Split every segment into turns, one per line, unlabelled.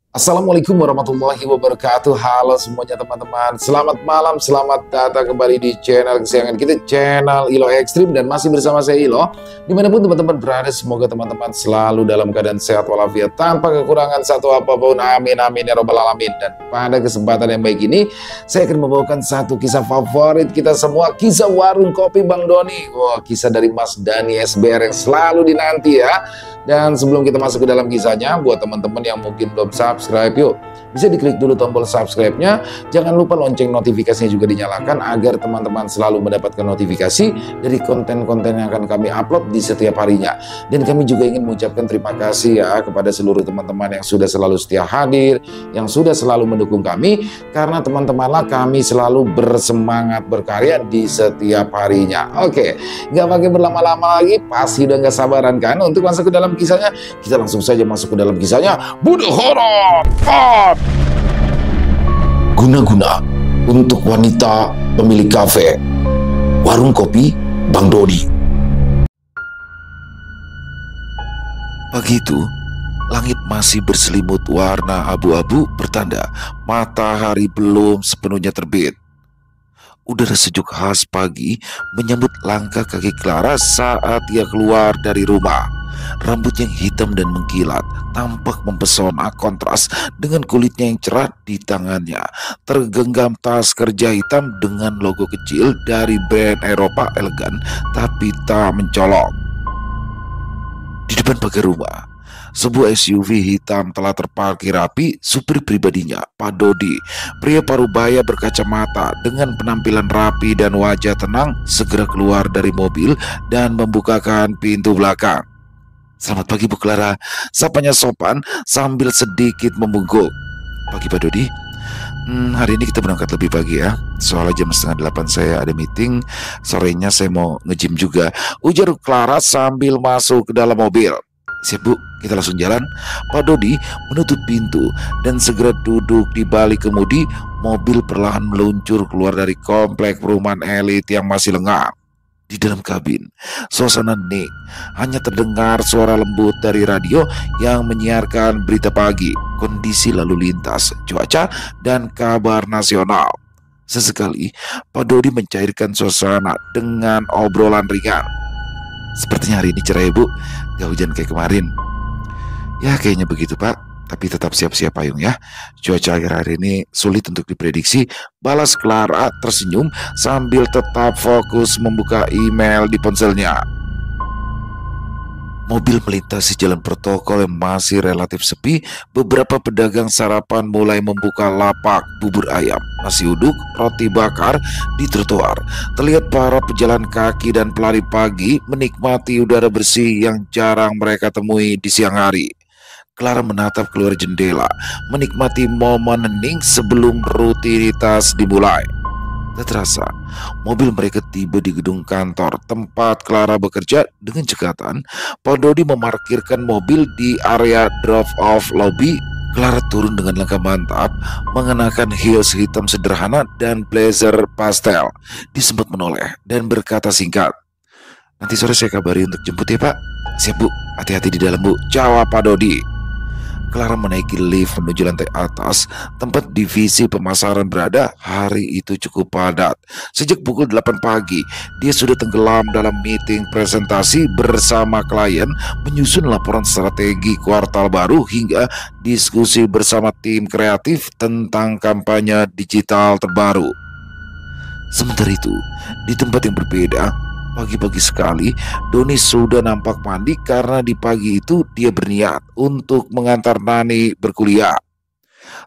Assalamualaikum warahmatullahi wabarakatuh. Halo semuanya teman-teman. Selamat malam, selamat datang kembali di channel kesayangan kita, channel Ilo Ekstrim. Dan masih bersama saya Ilo. Dimanapun teman-teman berada, semoga teman-teman selalu dalam keadaan sehat walafiat, tanpa kekurangan satu apapun. Amin, amin ya robbal alamin. Dan pada kesempatan yang baik ini, saya akan membawakan satu kisah favorit kita semua, kisah warung kopi Bang Doni. Wah, kisah dari Mas Dani SBR yang selalu dinanti ya. Dan sebelum kita masuk ke dalam kisahnya, buat teman-teman yang mungkin belum subscribe, yuk bisa diklik dulu tombol subscribe-nya. Jangan lupa lonceng notifikasinya juga dinyalakan agar teman-teman selalu mendapatkan notifikasi dari konten-konten yang akan kami upload di setiap harinya. Dan kami juga ingin mengucapkan terima kasih ya kepada seluruh teman-teman yang sudah selalu setia hadir, yang sudah selalu mendukung kami, karena teman-temanlah kami selalu bersemangat berkarya di setiap harinya. Oke, nggak pakai berlama-lama lagi, pasti udah nggak sabaran kan untuk masuk ke dalam kisahnya. Kita langsung saja masuk ke dalam kisahnya. Bunuh horor. Guna-guna untuk wanita pemilik kafe warung kopi Bang Doni. Pagi itu, langit masih berselimut warna abu-abu, pertanda matahari belum sepenuhnya terbit. Udara sejuk khas pagi menyambut langkah kaki Clara saat ia keluar dari rumah. Rambut yang hitam dan mengkilat tampak mempesona kontras dengan kulitnya yang cerah. Di tangannya tergenggam tas kerja hitam dengan logo kecil dari brand Eropa elegan tapi tak mencolok. Di depan pagar rumah, sebuah SUV hitam telah terparkir rapi. Supir pribadinya, Pak Dodi, pria parubaya berkacamata dengan penampilan rapi dan wajah tenang, segera keluar dari mobil dan membukakan pintu belakang. "Selamat pagi Bu Clara," sapanya sopan sambil sedikit membungkuk. "Pagi Pak Dodi. Hari ini kita berangkat lebih pagi ya. Soalnya jam 7:30 saya ada meeting. Sorenya saya mau nge-gym juga," ujar Clara sambil masuk ke dalam mobil. "Siap Bu, kita langsung jalan." Pak Dodi menutup pintu dan segera duduk di balik kemudi. Mobil perlahan meluncur keluar dari komplek perumahan elit yang masih lengang. Di dalam kabin, suasana hening. Hanya terdengar suara lembut dari radio yang menyiarkan berita pagi, kondisi lalu lintas, cuaca, dan kabar nasional. Sesekali, Pak Dodi mencairkan suasana dengan obrolan ringan. "Sepertinya hari ini cerah ya Bu, gak hujan kayak kemarin." "Ya kayaknya begitu Pak, tapi tetap siap-siap payung ya. Cuaca akhir-akhir ini sulit untuk diprediksi," balas Clara tersenyum sambil tetap fokus membuka email di ponselnya. Mobil melintasi jalan protokol yang masih relatif sepi. Beberapa pedagang sarapan mulai membuka lapak bubur ayam, nasi uduk, roti bakar di trotoar. Terlihat para pejalan kaki dan pelari pagi menikmati udara bersih yang jarang mereka temui di siang hari. Clara menatap keluar jendela, menikmati momen hening sebelum rutinitas dimulai. Tak terasa, mobil mereka tiba di gedung kantor tempat Clara bekerja. Dengan cekatan, Pak Dodi memarkirkan mobil di area drop-off lobby. Clara turun dengan langkah mantap, mengenakan heels hitam sederhana dan blazer pastel. Dia sempat menoleh dan berkata singkat, "Nanti sore saya kabari untuk jemput ya Pak." "Siap Bu, hati-hati di dalam Bu," jawab Pak Dodi. Clara menaiki lift menuju lantai atas, tempat divisi pemasaran berada. Hari itu cukup padat. Sejak pukul 8 pagi, dia sudah tenggelam dalam meeting presentasi bersama klien, menyusun laporan strategi kuartal baru, hingga diskusi bersama tim kreatif tentang kampanye digital terbaru. Sementara itu, di tempat yang berbeda, pagi-pagi sekali, Doni sudah nampak mandi karena di pagi itu dia berniat untuk mengantar Nani berkuliah.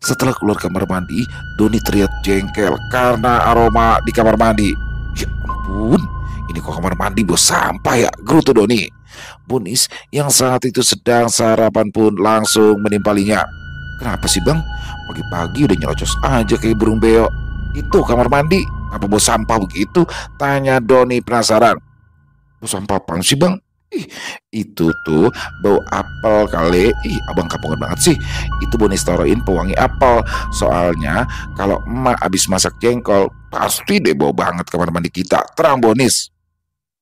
Setelah keluar kamar mandi, Doni terlihat jengkel karena aroma di kamar mandi. "Ya ampun, ini kok kamar mandi bos sampah ya?" gerutu Doni. Bunis yang saat itu sedang sarapan pun langsung menimpalinya. "Kenapa sih Bang? Pagi-pagi udah nyerocos aja kayak burung beo. Itu kamar mandi, apa bau sampah begitu?" tanya Doni penasaran. "Bau sampah apaan sih Bang?" "Ih, itu tuh bau apel kali." "Ih, abang kampungan banget sih. Itu Bonis taruhin pewangi apel. Soalnya kalau emak habis masak jengkol, pasti deh bau banget kamar mandi kita," terang Bonis.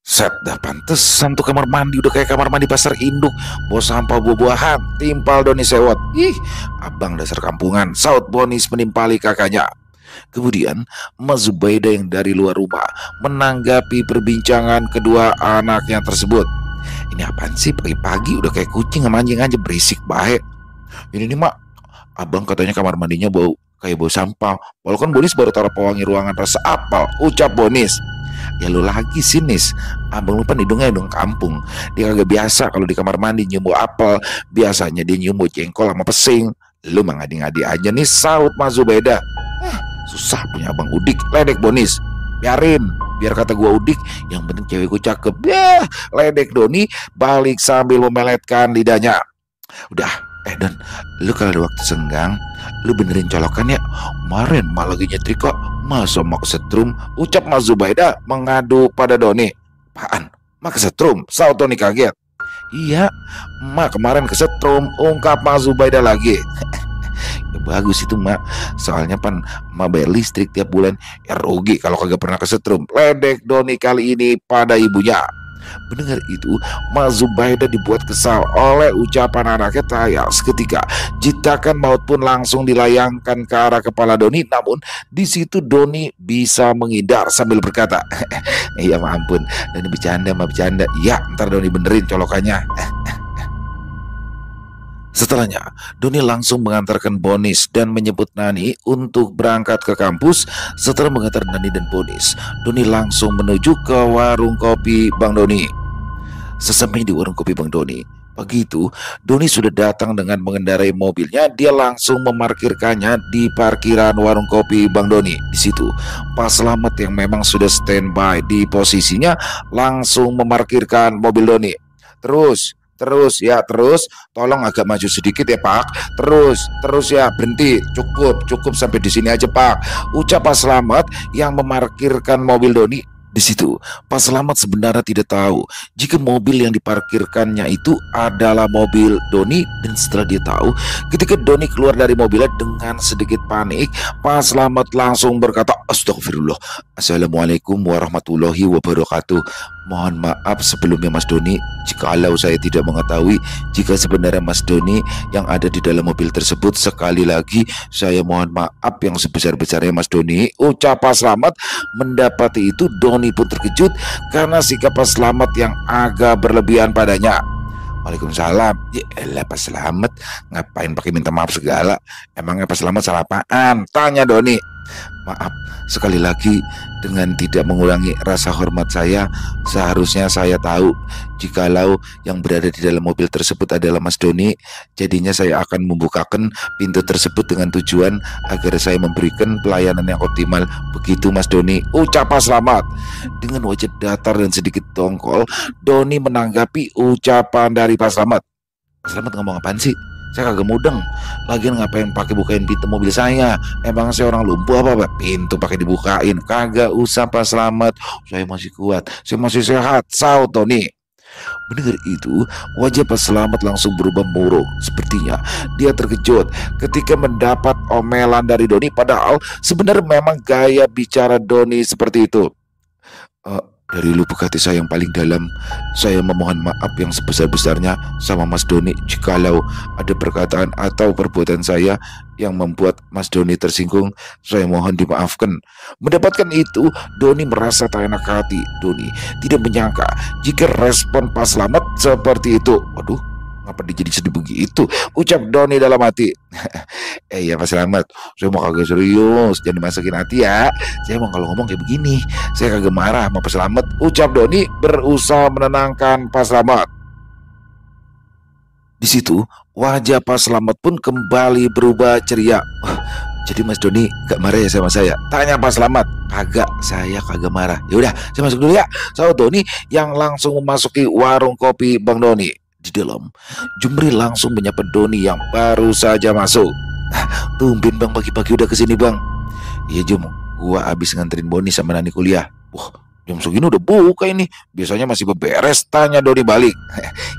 Set dah, pantesan tuh kamar mandi udah kayak kamar mandi pasar induk. Bawa sampah buah-buahan, timpal Doni sewot. Ih, abang dasar kampungan, saut Bonis menimpali kakaknya. Kemudian Mas Zubaida yang dari luar rumah menanggapi perbincangan kedua anaknya tersebut. Ini apaan sih pagi-pagi udah kayak kucing sama anjing aja, berisik baik. Ini nih mak, abang katanya kamar mandinya bau kayak bau sampah. Walaupun Bonis baru taruh pewangi ruangan rasa apel, ucap Bonis. Ya lu lagi sinis, abang lupa hidungnya hidung kampung. Dia kagak biasa kalau di kamar mandi nyium bau apel. Biasanya dia nyium bau jengkol sama pesing. Lu mah ngadi-ngadi aja nih, saut Mas Zubaida. Susah punya abang udik, ledek Bonis. Biarin, biar kata gua udik, yang penting cewekku cakep. Ya, ledek Doni balik sambil memeletkan lidahnya. Udah, Dan, lu kalau ada waktu senggang, lu benerin colokan ya. Kemarin malah lagi nyetrika, masa mau kesetrum, ucap Mas Zubaida mengadu pada Doni. Apaan? Mak kesetrum? Saut Doni kaget. Iya, mak kemarin kesetrum, ungkap Mas Zubaida lagi. Ya bagus itu mak, soalnya pan mak bayar listrik tiap bulan. Ya rugi kalau kagak pernah kesetrum, ledek Doni kali ini pada ibunya. Mendengar itu, Mas Zubaida dibuat kesal oleh ucapan anaknya tayal seketika. Jitakan maut pun langsung dilayangkan ke arah kepala Doni. Namun di situ Doni bisa menghindar sambil berkata, iya ampun, Doni bercanda mah bercanda. Ya ntar Doni benerin colokannya. Setelahnya, Doni langsung mengantarkan Bonis dan menyebut Nani untuk berangkat ke kampus. Setelah mengantar Nani dan Bonis, Doni langsung menuju ke warung kopi Bang Doni. Sesampai di warung kopi Bang Doni, pagi itu Doni sudah datang dengan mengendarai mobilnya. Dia langsung memarkirkannya di parkiran warung kopi Bang Doni. Di situ, Pak Slamet yang memang sudah standby di posisinya langsung memarkirkan mobil Doni. Terus ya, tolong agak maju sedikit ya Pak. Terus ya, berhenti. Cukup sampai di sini aja Pak, ucap Pak Slamet yang memarkirkan mobil Doni. Di situ, Pak Slamet sebenarnya tidak tahu jika mobil yang diparkirkannya itu adalah mobil Doni. Dan setelah dia tahu, ketika Doni keluar dari mobilnya dengan sedikit panik, Pak Slamet langsung berkata, Astagfirullah, Assalamualaikum warahmatullahi wabarakatuh. Mohon maaf sebelumnya Mas Doni, jikalau saya tidak mengetahui jika sebenarnya Mas Doni yang ada di dalam mobil tersebut. Sekali lagi saya mohon maaf yang sebesar-besarnya Mas Doni, ucap Pak Slamet. Mendapati itu Doni pun terkejut karena sikap Pak Slamet yang agak berlebihan padanya. Waalaikumsalam. Ya elah Pak Slamet, ngapain pakai minta maaf segala? Emangnya Pak Slamet salah apaan? Tanya Doni. Maaf sekali lagi, dengan tidak mengurangi rasa hormat saya, seharusnya saya tahu jikalau yang berada di dalam mobil tersebut adalah Mas Doni. Jadinya saya akan membukakan pintu tersebut dengan tujuan agar saya memberikan pelayanan yang optimal. Begitu Mas Doni, ucap Pak Slamet. Dengan wajah datar dan sedikit dongkol, Doni menanggapi ucapan dari Pak Slamet. Pak Slamet ngomong apaan sih? Saya kagak mudeng. Lagian ngapain pakai bukain pintu mobil saya? Emang saya orang lumpuh apa Pak? Pintu pakai dibukain. Kagak usah Pak Slamet, saya masih kuat, saya masih sehat, saut Doni. Mendengar itu, wajah Pak Slamet langsung berubah murung. Sepertinya dia terkejut ketika mendapat omelan dari Doni. Padahal sebenarnya memang gaya bicara Doni seperti itu. Dari lubuk hati saya yang paling dalam, saya memohon maaf yang sebesar-besarnya sama Mas Doni jikalau ada perkataan atau perbuatan saya yang membuat Mas Doni tersinggung. Saya mohon dimaafkan. Mendapatkan itu, Doni merasa tak enak hati. Doni tidak menyangka jika respon Pak Slamet seperti itu. Waduh, ngapa dia jadi sedih begitu? Ucap Doni dalam hati. Ya Pak Slamet, saya mau kagak serius, jangan dimasukin hati ya. Saya mau kalau ngomong kayak begini, saya kagak marah sama Pak Slamet, ucap Doni berusaha menenangkan Pak Slamet. Di situ wajah Pak Slamet pun kembali berubah ceria. Jadi Mas Doni gak marah ya sama saya? Tanya Pak Slamet. Kagak, saya kagak marah. Ya udah, saya masuk dulu ya. Saya Doni yang langsung memasuki warung kopi Bang Doni. Di dalam, Jumri langsung menyapa Doni yang baru saja masuk. Tumben Bang pagi-pagi udah kesini Bang. Iya Jum, gua abis nganterin Boni sama Nani kuliah. Wah, jam segini udah buka ini. Biasanya masih beberes, tanya Doni balik.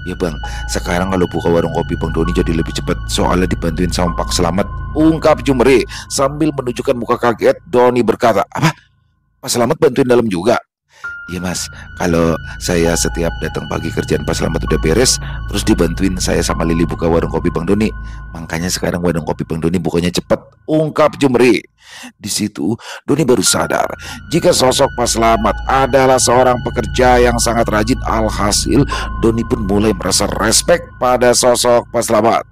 Ya Bang, sekarang kalau buka warung kopi Bang Doni jadi lebih cepat, soalnya dibantuin sama Pak Slamet, ungkap Jumri. Sambil menunjukkan muka kaget, Doni berkata, apa? Pak Slamet bantuin dalam juga? Iya mas, kalau saya setiap datang pagi kerjaan Pak Slamet udah beres, terus dibantuin saya sama Lili buka warung kopi Bang Doni. Makanya sekarang warung kopi Bang Doni bukanya cepet, ungkap Jumri. Di situ Doni baru sadar jika sosok Pak Slamet adalah seorang pekerja yang sangat rajin. Alhasil Doni pun mulai merasa respect pada sosok Pak Slamet.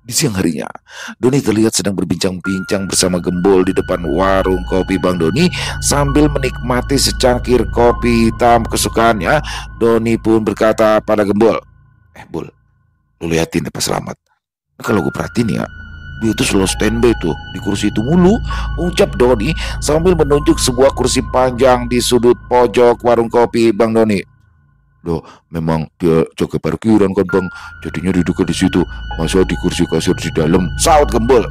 Di siang harinya, Doni terlihat sedang berbincang-bincang bersama Gembul di depan warung kopi Bang Doni sambil menikmati secangkir kopi hitam kesukaannya. Doni pun berkata pada Gembul, Bul, lu liatin deh Pak Slamet. Kalau gue perhatiin ya, dia tuh selalu standby tuh di kursi itu mulu, ucap Doni sambil menunjuk sebuah kursi panjang di sudut pojok warung kopi Bang Doni. Loh, memang dia jaga parkiran kan bang, jadinya duduknya di situ, masa di kursi kasir di dalam, saut Gembul.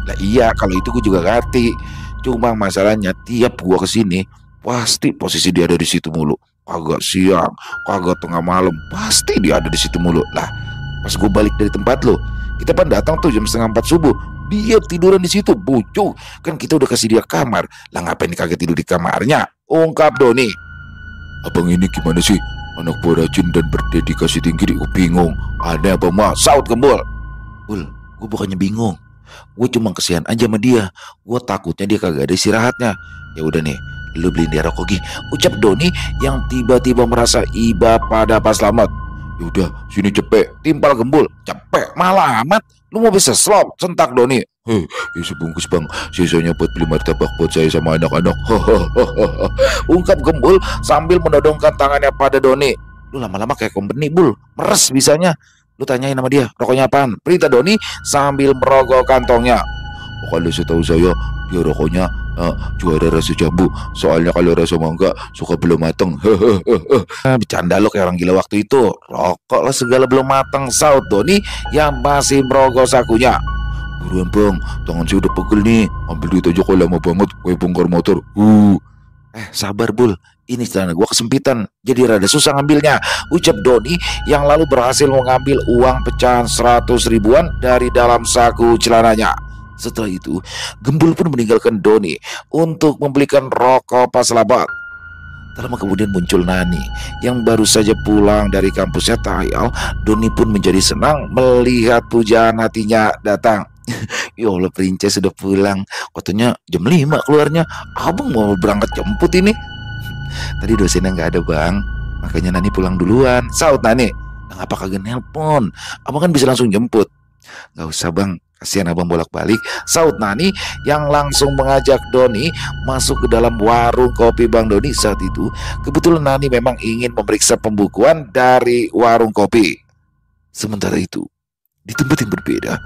Lah iya, kalau itu gue juga ngerti, cuma masalahnya tiap gua kesini pasti posisi dia ada di situ mulu. Kagak siang, kagak tengah malam, pasti dia ada di situ mulu. Lah pas gue balik dari tempat lo, kita kan datang tuh jam setengah 4 subuh, dia tiduran di situ, bucuk. Kan kita udah kasih dia kamar, lah ngapain kaget tidur di kamarnya, ungkap Doni. Abang ini gimana sih? Anak buah rajin dan berdedikasi tinggi. Bingung, ada apa mah? Saut Gembul. Bul, gue bukannya bingung, gue cuma kesian aja sama dia. Gue takutnya dia kagak ada istirahatnya. Ya udah nih, lu beliin dia rokok gih, ucap Doni yang tiba-tiba merasa iba pada Pak Slamet. Yaudah, sini cepet, timpal Gembul. Cepet malah amat, lu mau bisa slop, sentak Doni. Hei, ya sebungkus bang, sisanya buat beli martabak buat saya sama anak-anak. Ungkap Gembul sambil menodongkan tangannya pada Doni. Lu lama-lama kayak company Bul, meres bisanya. Lu tanyain sama dia, rokoknya apaan? Perintah Doni sambil merogoh kantongnya. Oh, kalau setahu saya, dia rokoknya juara rasa jambu. Soalnya kalau rasa mangga suka belum mateng. Bercanda lo kayak orang gila waktu itu. Rokok lah segala belum mateng, saut Doni yang masih merogoh sakunya. Buruan bang, tangan saya udah pegel nih. Ambil duit aja kok, lama banget kayak bongkar motor. Sabar Bul, ini celana gua kesempitan, jadi rada susah ngambilnya, ucap Doni yang lalu berhasil mengambil uang pecahan 100 ribuan dari dalam saku celananya. Setelah itu, Gembul pun meninggalkan Doni untuk membelikan rokok Pak Slamet. Tak lama kemudian muncul Nani yang baru saja pulang dari kampusnya Tahayal. Doni pun menjadi senang melihat pujaan hatinya datang. Ya Allah, Princess sudah pulang. Katanya jam 5 keluarnya. Abang mau berangkat jemput ini. Tadi dosennya nggak ada bang, makanya Nani pulang duluan, saut Nani. Nah, ngapa kagak nelpon? Abang kan bisa langsung jemput. Gak usah bang, kasihan abang bolak-balik, saut Nani yang langsung mengajak Doni masuk ke dalam warung kopi Bang Doni. Saat itu kebetulan Nani memang ingin memeriksa pembukuan dari warung kopi. Sementara itu di tempat yang berbeda,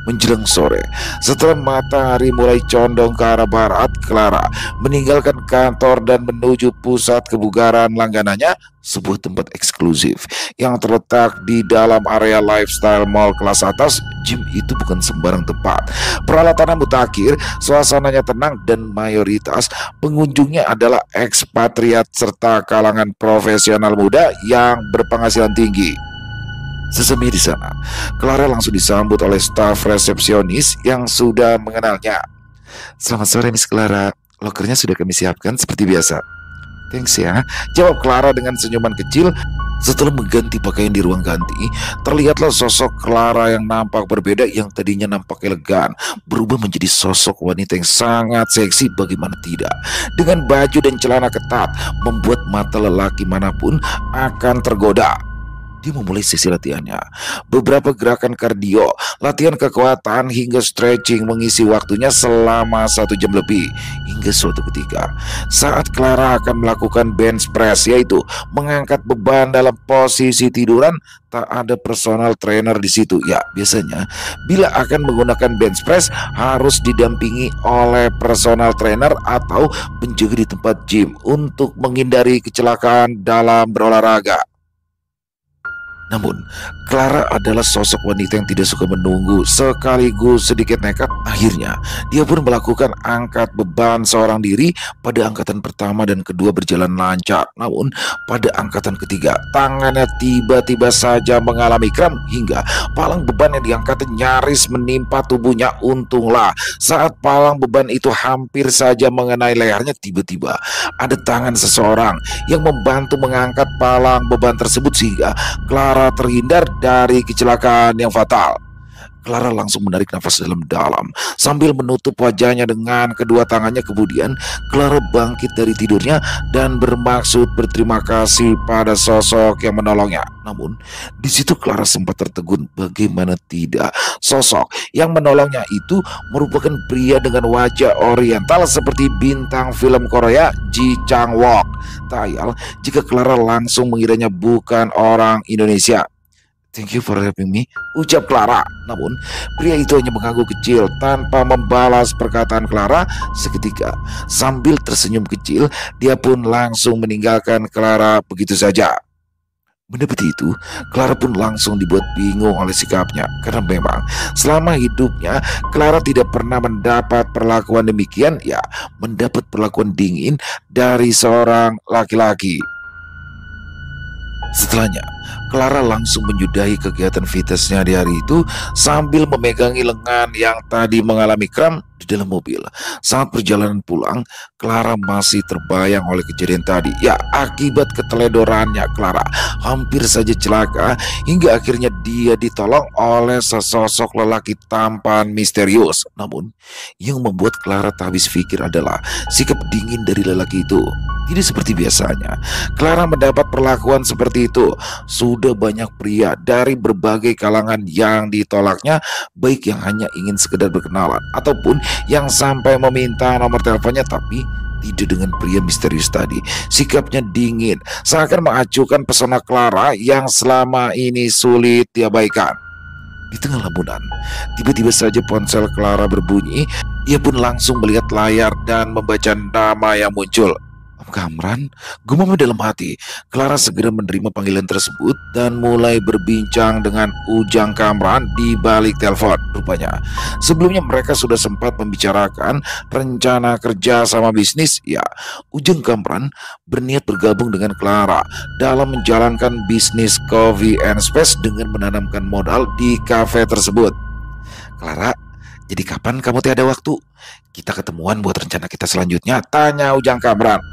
menjelang sore, setelah matahari mulai condong ke arah barat, Clara meninggalkan kantor dan menuju pusat kebugaran langganannya, sebuah tempat eksklusif yang terletak di dalam area lifestyle mall kelas atas. Gym itu bukan sembarang tempat. Peralatannya mutakhir, suasananya tenang, dan mayoritas pengunjungnya adalah ekspatriat serta kalangan profesional muda yang berpenghasilan tinggi. Sesampai di sana, Clara langsung disambut oleh staf resepsionis yang sudah mengenalnya. Selamat sore Miss Clara, lokernya sudah kami siapkan seperti biasa. Thanks ya, jawab Clara dengan senyuman kecil. Setelah mengganti pakaian di ruang ganti, terlihatlah sosok Clara yang nampak berbeda. Yang tadinya nampak elegan berubah menjadi sosok wanita yang sangat seksi, bagaimana tidak. Dengan baju dan celana ketat membuat mata lelaki manapun akan tergoda. Dia memulai sesi latihannya. Beberapa gerakan kardio, latihan kekuatan hingga stretching mengisi waktunya selama 1 jam lebih. Hingga suatu ketika, saat Clara akan melakukan bench press, yaitu mengangkat beban dalam posisi tiduran, tak ada personal trainer di situ. Ya, biasanya bila akan menggunakan bench press harus didampingi oleh personal trainer atau penjaga di tempat gym untuk menghindari kecelakaan dalam berolahraga. Namun, Clara adalah sosok wanita yang tidak suka menunggu, sekaligus sedikit nekat. Akhirnya Akhirnya, dia pun melakukan angkat beban seorang diri. Pada angkatan pertama dan kedua berjalan lancar. Namun, pada angkatan ketiga, tangannya tiba-tiba saja mengalami kram hingga palang beban yang diangkat nyaris menimpa tubuhnya. Untunglah, saat palang beban itu hampir saja mengenai lehernya, tiba-tiba ada tangan seseorang yang membantu mengangkat palang beban tersebut sehingga Clara terhindar dari kecelakaan yang fatal. Clara langsung menarik nafas dalam-dalam sambil menutup wajahnya dengan kedua tangannya. Kemudian Clara bangkit dari tidurnya dan bermaksud berterima kasih pada sosok yang menolongnya. Namun di situ Clara sempat tertegun. Bagaimana tidak, sosok yang menolongnya itu merupakan pria dengan wajah oriental seperti bintang film Korea Ji Chang-wook. Tayal jika Clara langsung mengiranya bukan orang Indonesia. "Thank you for helping me," ucap Clara. Namun, pria itu hanya mengangguk kecil tanpa membalas perkataan Clara. Seketika, sambil tersenyum kecil, dia pun langsung meninggalkan Clara begitu saja. Mendapati itu, Clara pun langsung dibuat bingung oleh sikapnya. Karena memang selama hidupnya, Clara tidak pernah mendapat perlakuan demikian, ya mendapat perlakuan dingin dari seorang laki-laki. Setelahnya, Clara langsung menyudahi kegiatan fitnessnya di hari itu sambil memegangi lengan yang tadi mengalami kram di dalam mobil. Saat perjalanan pulang, Clara masih terbayang oleh kejadian tadi. Ya, akibat keteledorannya, Clara hampir saja celaka hingga akhirnya dia ditolong oleh sesosok lelaki tampan misterius. Namun, yang membuat Clara tak habis pikir adalah sikap dingin dari lelaki itu. Tidak seperti biasanya, Clara mendapat perlakuan seperti itu. Sudah banyak pria dari berbagai kalangan yang ditolaknya, baik yang hanya ingin sekedar berkenalan ataupun yang sampai meminta nomor teleponnya, tapi tidak dengan pria misterius tadi. Sikapnya dingin, seakan mengacuhkan pesona Clara yang selama ini sulit diabaikan. Di tengah lamunan, tiba-tiba saja ponsel Clara berbunyi. Ia pun langsung melihat layar dan membaca nama yang muncul. Kamran, gumamnya dalam hati. Clara segera menerima panggilan tersebut dan mulai berbincang dengan Ujang Kamran di balik telepon. Rupanya, sebelumnya mereka sudah sempat membicarakan rencana kerja sama bisnis. Ya, Ujang Kamran berniat bergabung dengan Clara dalam menjalankan bisnis Coffee and Space dengan menanamkan modal di kafe tersebut. "Clara, jadi kapan kamu ada waktu? Kita ketemuan buat rencana kita selanjutnya?" tanya Ujang Kamran.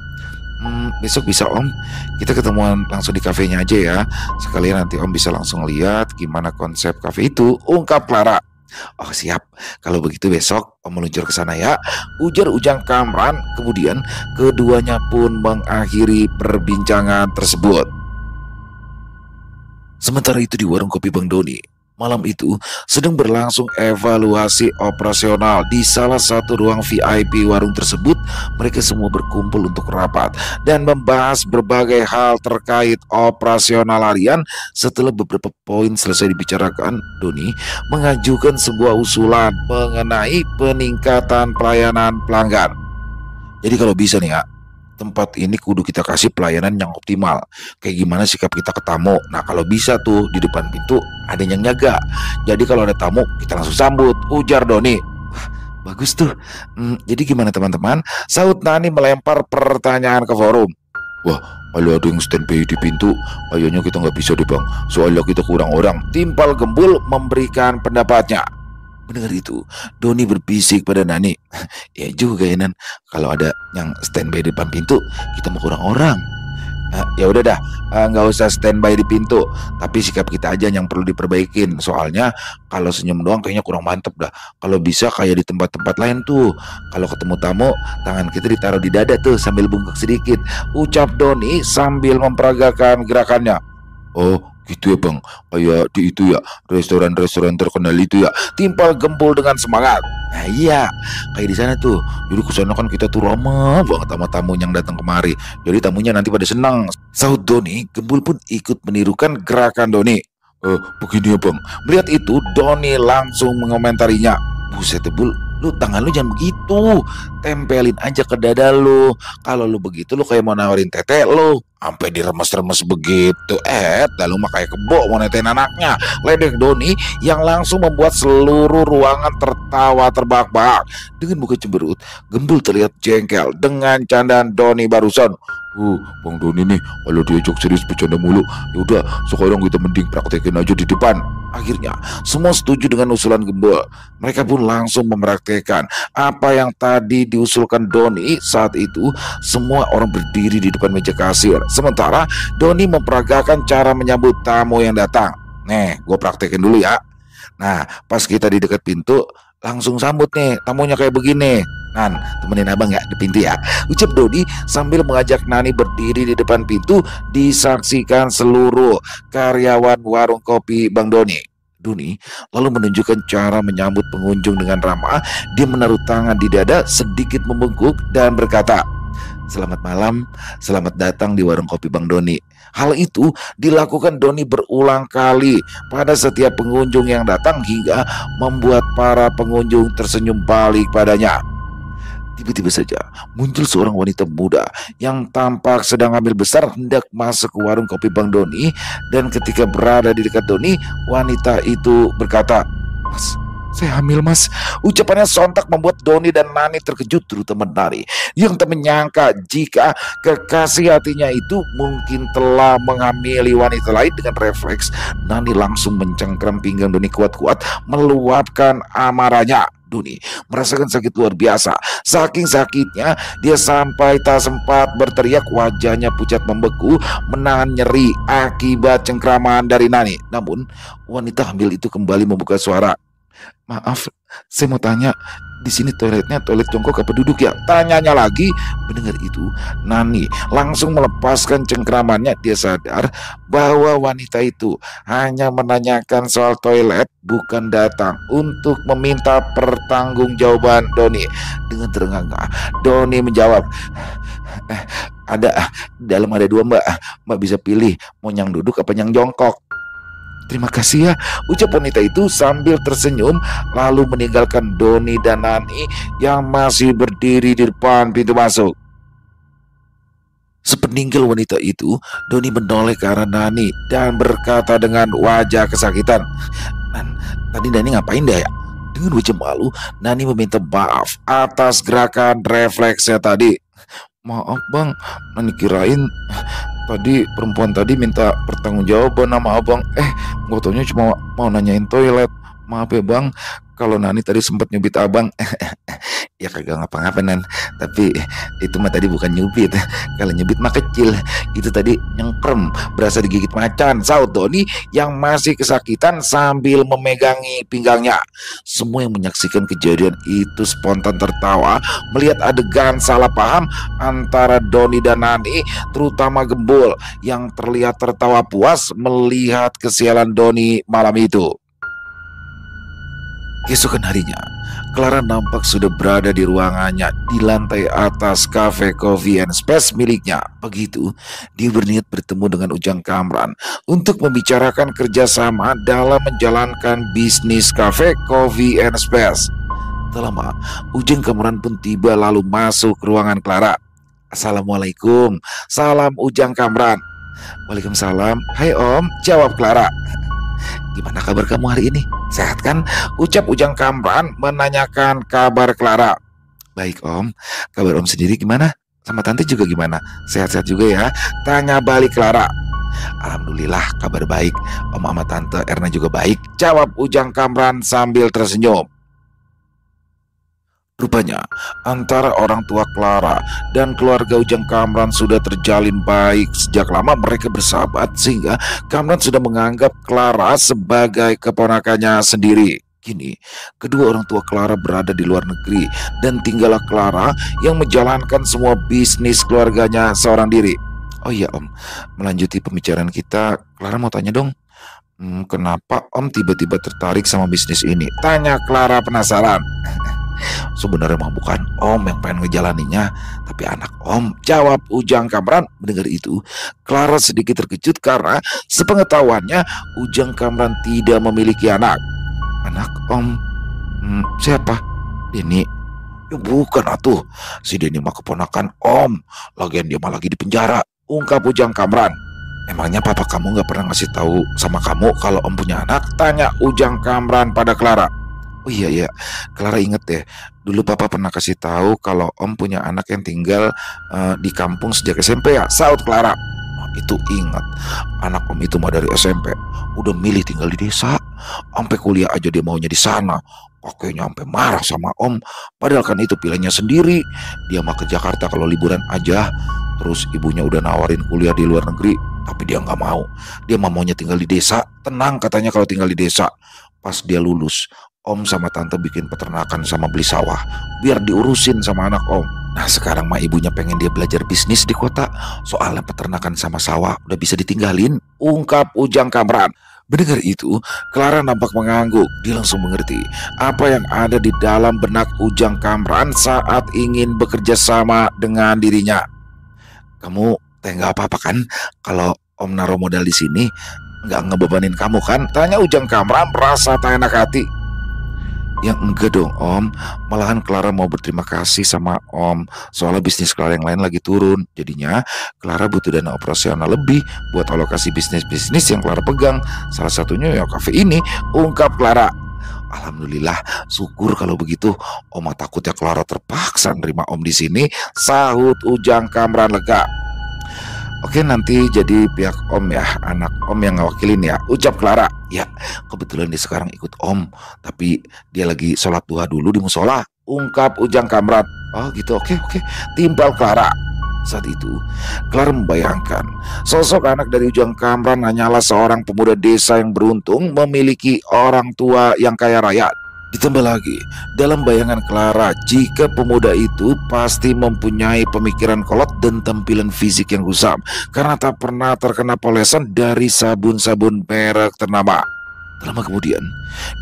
Besok bisa Om, kita ketemuan langsung di kafenya aja ya. Sekalian nanti Om bisa langsung lihat gimana konsep kafe itu, ungkap Clara. "Oh siap, kalau begitu besok Om meluncur ke sana ya," ujar Ujang Kamran. Kemudian keduanya pun mengakhiri perbincangan tersebut. Sementara itu di warung kopi Bang Doni, malam itu sedang berlangsung evaluasi operasional di salah satu ruang VIP warung tersebut. Mereka semua berkumpul untuk rapat dan membahas berbagai hal terkait operasional harian. Setelah beberapa poin selesai dibicarakan, Doni mengajukan sebuah usulan mengenai peningkatan pelayanan pelanggan. "Jadi kalau bisa nih ya, tempat ini kudu kita kasih pelayanan yang optimal. Kayak gimana sikap kita ke tamu. Nah kalau bisa tuh di depan pintu ada yang jaga. Jadi kalau ada tamu kita langsung sambut," ujar Doni. "Wah, bagus tuh. Jadi gimana teman-teman?" Saud Nani melempar pertanyaan ke forum. "Wah, kalau ada yang standby di pintu, kayaknya kita nggak bisa deh Bang. Soalnya kita kurang orang," Timpal Gembul memberikan pendapatnya. Mendengar itu, Doni berbisik pada Nani. "Ya juga ya Nan, kalau ada yang standby di depan pintu, kita mau kurang orang. Ya udah dah, nggak usah standby di pintu, tapi sikap kita aja yang perlu diperbaikin. Soalnya kalau senyum doang kayaknya kurang mantep dah. Kalau bisa kayak di tempat-tempat lain tuh, kalau ketemu tamu, tangan kita ditaruh di dada tuh sambil bungkuk sedikit," ucap Doni sambil memperagakan gerakannya. "Oh gitu ya Bang, kayak di itu ya, restoran-restoran terkenal itu ya," Timpal Gembul dengan semangat. "Nah iya, kayak di sana tuh. Jadi kesana kan kita tuh ramah banget sama tamu yang datang kemari. Jadi tamunya nanti pada senang," sahut Doni. Gembul pun ikut menirukan gerakan Doni. Begini ya Bang." Melihat itu, Doni langsung mengomentarinya. "Buset Bul, lu tangan lu jangan begitu, tempelin aja ke dada lu. Kalau lu begitu lu kayak mau nawarin tete lu." Sampai diremes-remes begitu. Lalu makanya kebo mau netain anaknya. Ledek Doni yang langsung membuat seluruh ruangan tertawa terbahak-bahak. Dengan muka cemberut, Gembul terlihat jengkel dengan candaan Doni barusan. Bang Doni nih, kalau diajak serius bercanda mulu. Yaudah, sekarang kita mending praktekin aja di depan. Akhirnya, semua setuju dengan usulan Gembul. Mereka pun langsung mempraktekkan apa yang tadi diusulkan Doni. Saat itu, semua orang berdiri di depan meja kasir. Sementara Doni memperagakan cara menyambut tamu yang datang. Nih, gue praktekin dulu ya. Nah, pas kita di dekat pintu, langsung sambut nih tamunya kayak begini. Nan, temenin abang ya di pintu ya, ucap Doni sambil mengajak Nani berdiri di depan pintu. Disaksikan seluruh karyawan warung kopi Bang Doni. Doni lalu menunjukkan cara menyambut pengunjung dengan ramah. Dia menaruh tangan di dada sedikit membengkuk dan berkata, "Selamat malam, selamat datang di warung kopi Bang Doni." Hal itu dilakukan Doni berulang kali pada setiap pengunjung yang datang hingga membuat para pengunjung tersenyum balik padanya. Tiba-tiba saja muncul seorang wanita muda yang tampak sedang hamil besar hendak masuk ke warung kopi Bang Doni. Dan ketika berada di dekat Doni, wanita itu berkata, "Mas, saya hamil mas." Ucapannya sontak membuat Doni dan Nani terkejut, terutama Nani yang tak menyangka jika kekasih hatinya itu mungkin telah menghamili wanita lain. Dengan refleks, Nani langsung mencengkram pinggang Doni kuat-kuat, meluapkan amarahnya. Doni merasakan sakit luar biasa. Saking sakitnya, dia sampai tak sempat berteriak. Wajahnya pucat membeku, menahan nyeri akibat cengkraman dari Nani. Namun, wanita hamil itu kembali membuka suara. "Maaf, saya mau tanya, di sini toiletnya toilet jongkok apa duduk ya?" Tanyanya lagi. Mendengar itu, Nani langsung melepaskan cengkramannya. Dia sadar bahwa wanita itu hanya menanyakan soal toilet, bukan datang untuk meminta pertanggungjawaban Doni. Dengan terengah-engah, Doni menjawab, "Ada, dalam ada dua mbak. Mbak bisa pilih mau yang duduk apa yang jongkok." "Terima kasih ya," ucap wanita itu sambil tersenyum, lalu meninggalkan Doni dan Nani yang masih berdiri di depan pintu masuk. Sepeninggal wanita itu, Doni menoleh ke arah Nani dan berkata dengan wajah kesakitan, "Nan, tadi Nani ngapain dah ya?" Dengan wajah malu, Nani meminta maaf atas gerakan refleksnya tadi. "Maaf bang, Nani kirain tadi perempuan tadi minta pertanggungjawaban sama abang. Gak taunya cuma mau nanyain toilet. Maaf ya bang, kalau Nani tadi sempat nyubit abang." "Ya kagak ngapa-ngapa Nan, tapi itu mah tadi bukan nyubit. Kalau nyubit mah kecil, itu tadi nyengkrem, berasa digigit macan," saut Doni yang masih kesakitan sambil memegangi pinggangnya. Semua yang menyaksikan kejadian itu spontan tertawa melihat adegan salah paham antara Doni dan Nani, terutama Gembul yang terlihat tertawa puas melihat kesialan Doni malam itu. Keesokan harinya, Clara nampak sudah berada di ruangannya di lantai atas cafe Coffee and Space miliknya. Begitu, dia berniat bertemu dengan Ujang Kamran untuk membicarakan kerjasama dalam menjalankan bisnis cafe Coffee and Space. Tak lama, Ujang Kamran pun tiba lalu masuk ke ruangan Clara. "Assalamualaikum." Salam Ujang Kamran. "Waalaikumsalam." "Hai Om," jawab Clara. "Gimana kabar kamu hari ini? Sehat kan?" ucap Ujang Kamran menanyakan kabar Clara. "Baik Om, kabar Om sendiri gimana? Sama Tante juga gimana? Sehat-sehat juga ya?" tanya balik Clara. "Alhamdulillah kabar baik, Om sama Tante Erna juga baik," jawab Ujang Kamran sambil tersenyum. Rupanya antara orang tua Clara dan keluarga Ujang Kamran sudah terjalin baik sejak lama. Mereka bersahabat sehingga Kamran sudah menganggap Clara sebagai keponakannya sendiri. Kini kedua orang tua Clara berada di luar negeri dan tinggallah Clara yang menjalankan semua bisnis keluarganya seorang diri. "Oh iya Om, melanjuti pembicaraan kita, Clara mau tanya dong, kenapa Om tiba-tiba tertarik sama bisnis ini?" tanya Clara penasaran. "Sebenarnya mah bukan Om yang pengen ngejalaninya, tapi anak Om," jawab Ujang Kamran. Mendengar itu, Clara sedikit terkejut karena sepengetahuannya Ujang Kamran tidak memiliki anak. "Anak Om? Siapa? Denny?" "Ya bukan atuh, si Denny mah keponakan Om, lagian dia mah lagi di penjara." ungkap Ujang Kamran. Emangnya papa kamu nggak pernah ngasih tahu sama kamu kalau om punya anak? Tanya Ujang Kamran pada Clara. Oh iya ya, Clara inget deh. Dulu papa pernah kasih tahu kalau om punya anak yang tinggal di kampung sejak SMP ya, saut Clara. Nah, itu ingat, anak om itu mah dari SMP udah milih tinggal di desa, sampai kuliah aja dia maunya di sana. Kakeknya sampai marah sama om, padahal kan itu pilihannya sendiri. Dia mah ke Jakarta kalau liburan aja. Terus ibunya udah nawarin kuliah di luar negeri, tapi dia nggak mau. Dia mah maunya tinggal di desa, tenang katanya kalau tinggal di desa. Pas dia lulus, om sama tante bikin peternakan sama beli sawah, biar diurusin sama anak om. Nah sekarang mah ibunya pengen dia belajar bisnis di kota, soalnya peternakan sama sawah udah bisa ditinggalin, ungkap Ujang Kamran. Mendengar itu, Clara nampak mengangguk. Dia langsung mengerti apa yang ada di dalam benak Ujang Kamran saat ingin bekerja sama dengan dirinya. Kamu nggak apa-apa kan kalau om naruh modal di sini, nggak ngebebanin kamu kan? Tanya Ujang Kamran merasa tak enak hati. Yang enggak dong om, malahan Clara mau berterima kasih sama om, soalnya bisnis Clara yang lain lagi turun. Jadinya Clara butuh dana operasional lebih buat alokasi bisnis-bisnis yang Clara pegang. Salah satunya ya kafe ini, ungkap Clara. Alhamdulillah, syukur kalau begitu. Oma takutnya Clara terpaksa nerima om di sini, sahut Ujang Kamran lega. Oke, nanti jadi pihak om ya, anak om yang ngawakilin ya, ucap Clara. Ya, kebetulan dia sekarang ikut om, tapi dia lagi sholat duha dulu di musola, ungkap Ujang Kamran. Oh gitu, oke, timpal Clara. Saat itu, Clara membayangkan sosok anak dari Ujang Kamran hanyalah seorang pemuda desa yang beruntung memiliki orang tua yang kaya raya. Ditambah lagi, dalam bayangan Clara, jika pemuda itu pasti mempunyai pemikiran kolot dan tampilan fisik yang kusam karena tak pernah terkena polesan dari sabun-sabun merek ternama. Tak lama kemudian,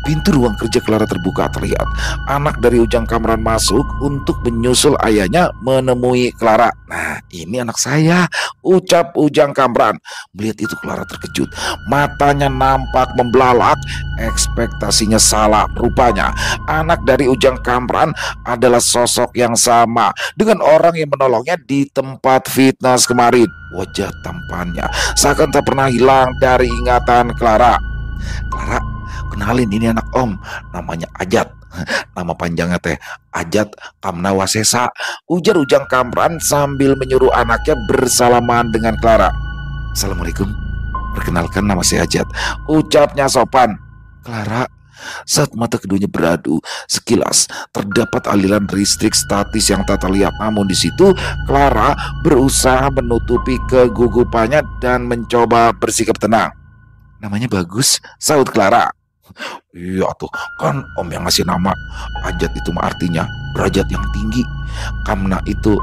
pintu ruang kerja Clara terbuka. Terlihat anak dari Ujang Kamran masuk untuk menyusul ayahnya menemui Clara. Nah, ini anak saya, ucap Ujang Kamran. Melihat itu Clara terkejut, matanya nampak membelalak. Ekspektasinya salah. Rupanya anak dari Ujang Kamran adalah sosok yang sama dengan orang yang menolongnya di tempat fitness kemarin. Wajah tampannya seakan tak pernah hilang dari ingatan Clara. Clara, kenalin ini anak om, namanya Ajat. Nama panjangnya teh Ajat Kamnawasesa, ujar Ujang Kamran sambil menyuruh anaknya bersalaman dengan Clara. Assalamualaikum, perkenalkan nama saya Ajat, ucapnya sopan. Clara, saat mata keduanya beradu, sekilas terdapat aliran listrik statis yang tak terlihat. Namun di situ Clara berusaha menutupi kegugupannya dan mencoba bersikap tenang. Namanya bagus, saut Clara. Iya tuh, kan om yang ngasih nama. Ajat itu mah artinya derajat yang tinggi. Kamna itu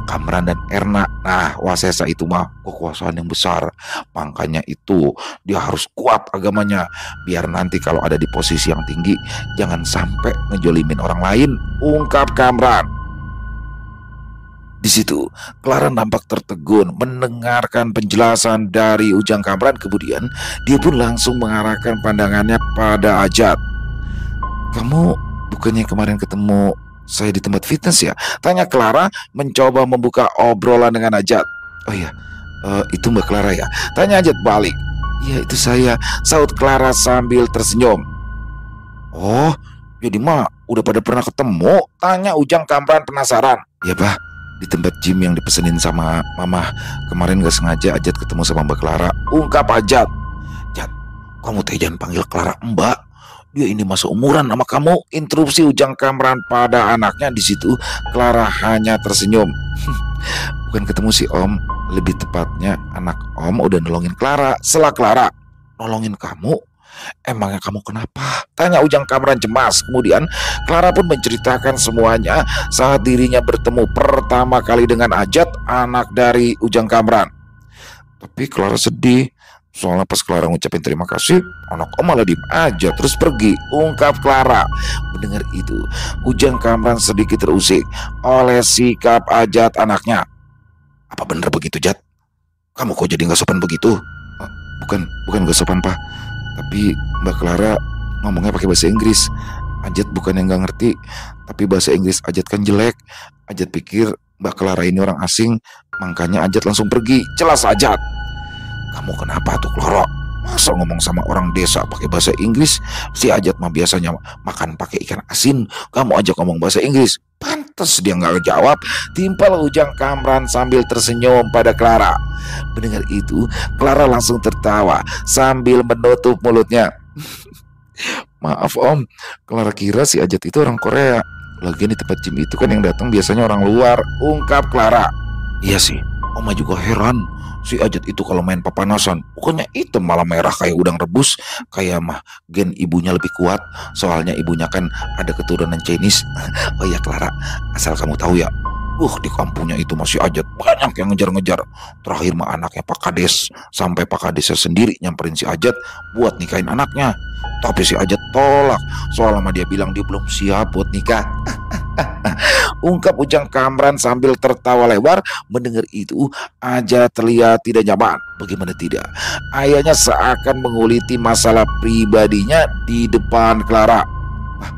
Kamran dan Erna. Nah, Wasesa itu mah kekuasaan yang besar. Makanya itu dia harus kuat agamanya, biar nanti kalau ada di posisi yang tinggi jangan sampai ngejolimin orang lain, ungkap Kamran. Di situ, Clara nampak tertegun mendengarkan penjelasan dari Ujang Kamran. Kemudian, dia pun langsung mengarahkan pandangannya pada Ajat. Kamu bukannya kemarin ketemu saya di tempat fitness ya? Tanya Clara mencoba membuka obrolan dengan Ajat. Oh iya, itu Mbak Clara ya? Tanya Ajat balik. Iya, itu saya, saut Clara sambil tersenyum. Oh, jadi mah udah pada pernah ketemu? Tanya Ujang Kamran penasaran. Ya, Bah. Di tempat gym yang dipesenin sama mama. Kemarin gak sengaja Ajat ketemu sama Mbak Clara, ungkap Ajat. Jat, kamu teh jangan panggil Clara Mbak. Dia ini masuk umuran sama kamu, interupsi Ujang Kamran pada anaknya. Di situ Clara hanya tersenyum. Bukan ketemu sih om, lebih tepatnya anak om udah nolongin Clara. Setelah Clara, nolongin kamu? Emangnya kamu kenapa? Tanya Ujang Kamran cemas. Kemudian Clara pun menceritakan semuanya saat dirinya bertemu pertama kali dengan Ajat, anak dari Ujang Kamran. Tapi Clara sedih, soalnya pas Clara ngucapin terima kasih, anak om malah diem aja terus pergi, ungkap Clara. Mendengar itu, Ujang Kamran sedikit terusik oleh sikap Ajat anaknya. Apa bener begitu, Jat? Kamu kok jadi gak sopan begitu? Bukan gak sopan, Pak. Tapi Mbak Clara ngomongnya pakai bahasa Inggris. Ajat bukan yang gak ngerti, tapi bahasa Inggris Ajat kan jelek. Ajat pikir Mbak Clara ini orang asing, Makanya Ajat langsung pergi. Jelas Ajat. Kamu kenapa tuh Kloro? Masa ngomong sama orang desa pakai bahasa Inggris? Si Ajat mah biasanya makan pakai ikan asin, kamu ajak ngomong bahasa Inggris. Pantes dia nggak jawab. Timpal Ujang Kamran sambil tersenyum pada Clara. Mendengar itu, Clara langsung tertawa sambil menutup mulutnya. Maaf Om, Clara kira si Ajat itu orang Korea. Lagian di tempat gym itu kan yang datang biasanya orang luar, ungkap Clara. Iya sih, Oma juga heran. Si Ajat itu kalau main papanasan, pokoknya hitam malah merah kayak udang rebus. Kayak mah gen ibunya lebih kuat, soalnya ibunya kan ada keturunan Chinese. Oh iya Clara, asal kamu tahu ya, di kampungnya itu masih Ajat banyak yang ngejar-ngejar. Terakhir mah anaknya Pak Kades, sampai Pak Kadesnya sendiri nyamperin si Ajat buat nikahin anaknya. Tapi si Ajat tolak, soalnya dia bilang dia belum siap buat nikah. Ungkap Ujang Kamran sambil tertawa lebar. Mendengar itu, Ajat terlihat tidak nyaman. Bagaimana tidak, ayahnya seakan menguliti masalah pribadinya di depan Clara. Wah,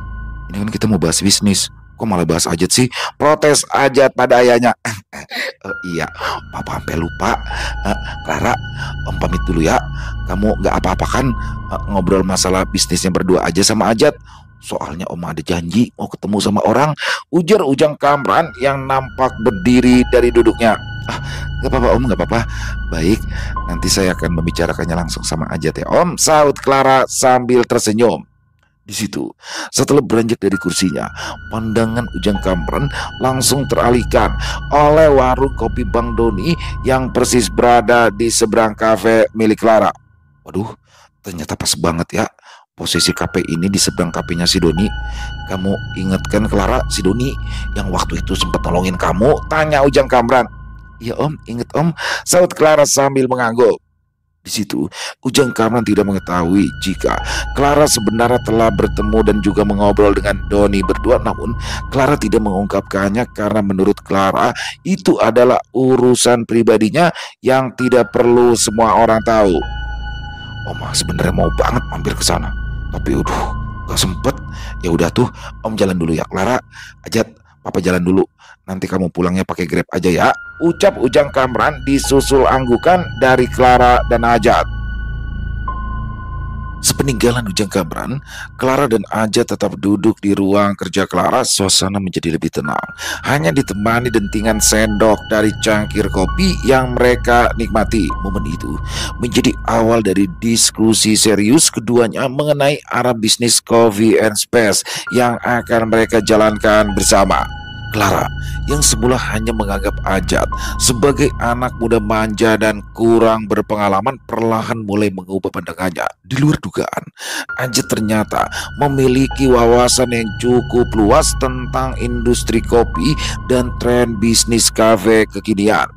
ini kan kita mau bahas bisnis, kok malah bahas Ajat sih? Protes Ajat pada ayahnya. Iya, papa sampai lupa. Clara, Om pamit dulu ya. Kamu gak apa-apa kan ngobrol masalah bisnisnya berdua aja sama Ajat? Soalnya Om ada janji mau ketemu sama orang, ujar Ujang Kamran yang nampak berdiri dari duduknya. Gak apa-apa Om, gak apa-apa. Baik, nanti saya akan membicarakannya langsung sama Ajat ya Om, sahut Clara sambil tersenyum. Di situ, setelah beranjak dari kursinya, pandangan Ujang Kamran langsung teralihkan oleh warung kopi Bang Doni yang persis berada di seberang kafe milik Clara. Waduh, ternyata pas banget ya. Posisi kafe ini di seberang kafenya si Doni. Kamu ingat kan Clara, si Doni yang waktu itu sempat nolongin kamu? Tanya Ujang Kamran. Iya Om, inget Om, sahut Clara sambil mengangguk. Di situ, Ujang Kamran tidak mengetahui jika Clara sebenarnya telah bertemu dan juga mengobrol dengan Doni berdua. Namun, Clara tidak mengungkapkannya karena menurut Clara itu adalah urusan pribadinya yang tidak perlu semua orang tahu. Oma sebenarnya mau banget mampir ke sana, tapi gak sempet. Ya udah tuh, Om jalan dulu ya Clara. Ajat, Papa jalan dulu. Nanti kamu pulangnya pakai Grab aja ya, ucap Ujang Kamran disusul anggukan dari Clara dan Ajat. Sepeninggalan Ujang Kamran, Clara dan Ajat tetap duduk di ruang kerja Clara. Suasana menjadi lebih tenang, hanya ditemani dentingan sendok dari cangkir kopi yang mereka nikmati. Momen itu menjadi awal dari diskusi serius keduanya mengenai arah bisnis Coffee and Space yang akan mereka jalankan bersama. Clara yang semula hanya menganggap Ajat sebagai anak muda manja dan kurang berpengalaman perlahan mulai mengubah pandangannya. Di luar dugaan, Ajat ternyata memiliki wawasan yang cukup luas tentang industri kopi dan tren bisnis kafe kekinian.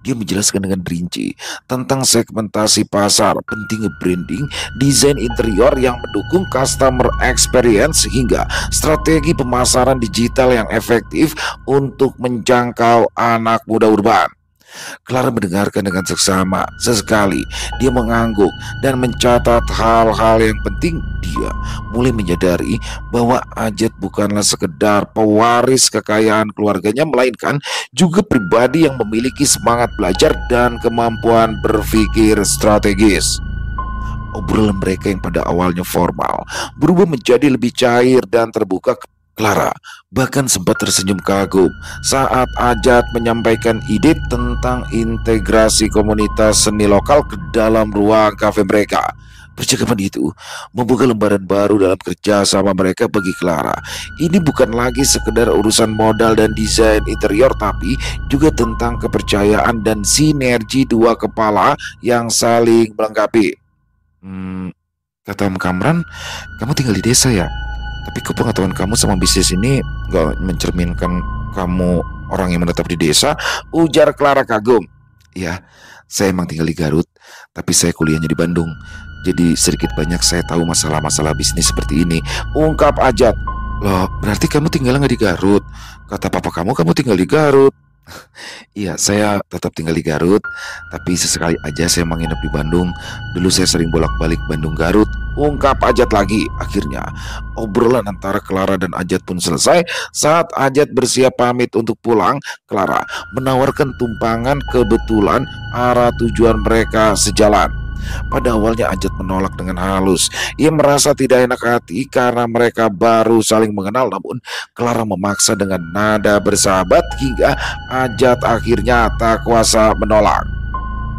Dia menjelaskan dengan rinci tentang segmentasi pasar, pentingnya branding, desain interior yang mendukung customer experience, hingga strategi pemasaran digital yang efektif untuk menjangkau anak muda urban. Clara mendengarkan dengan seksama. Sesekali dia mengangguk dan mencatat hal-hal yang penting. Dia mulai menyadari bahwa Ajat bukanlah sekedar pewaris kekayaan keluarganya, melainkan juga pribadi yang memiliki semangat belajar dan kemampuan berpikir strategis. Obrolan mereka yang pada awalnya formal berubah menjadi lebih cair dan terbuka. Clara bahkan sempat tersenyum kagum saat Ajat menyampaikan ide tentang integrasi komunitas seni lokal ke dalam ruang kafe mereka. Percakapan itu membuka lembaran baru dalam kerja sama mereka. Bagi Clara, ini bukan lagi sekedar urusan modal dan desain interior, tapi juga tentang kepercayaan dan sinergi dua kepala yang saling melengkapi. Kata Om Kamran, kamu tinggal di desa ya? Tapi kepengetahuan kamu sama bisnis ini gak mencerminkan kamu orang yang menetap di desa, ujar Clara kagum. Ya, saya emang tinggal di Garut, tapi saya kuliahnya di Bandung. Jadi sedikit banyak saya tahu masalah-masalah bisnis seperti ini, ungkap Ajat. Loh, berarti kamu tinggal gak di Garut? Kata papa kamu tinggal di Garut. Iya, saya tetap tinggal di Garut, tapi sesekali aja saya menginap di Bandung. Dulu saya sering bolak-balik Bandung Garut. Ungkap Ajat lagi. Akhirnya, obrolan antara Clara dan Ajat pun selesai. Saat Ajat bersiap pamit untuk pulang, Clara menawarkan tumpangan kebetulan arah tujuan mereka sejalan. Pada awalnya Ajat menolak dengan halus. Ia merasa tidak enak hati karena mereka baru saling mengenal, namun Clara memaksa dengan nada bersahabat hingga Ajat akhirnya tak kuasa menolak.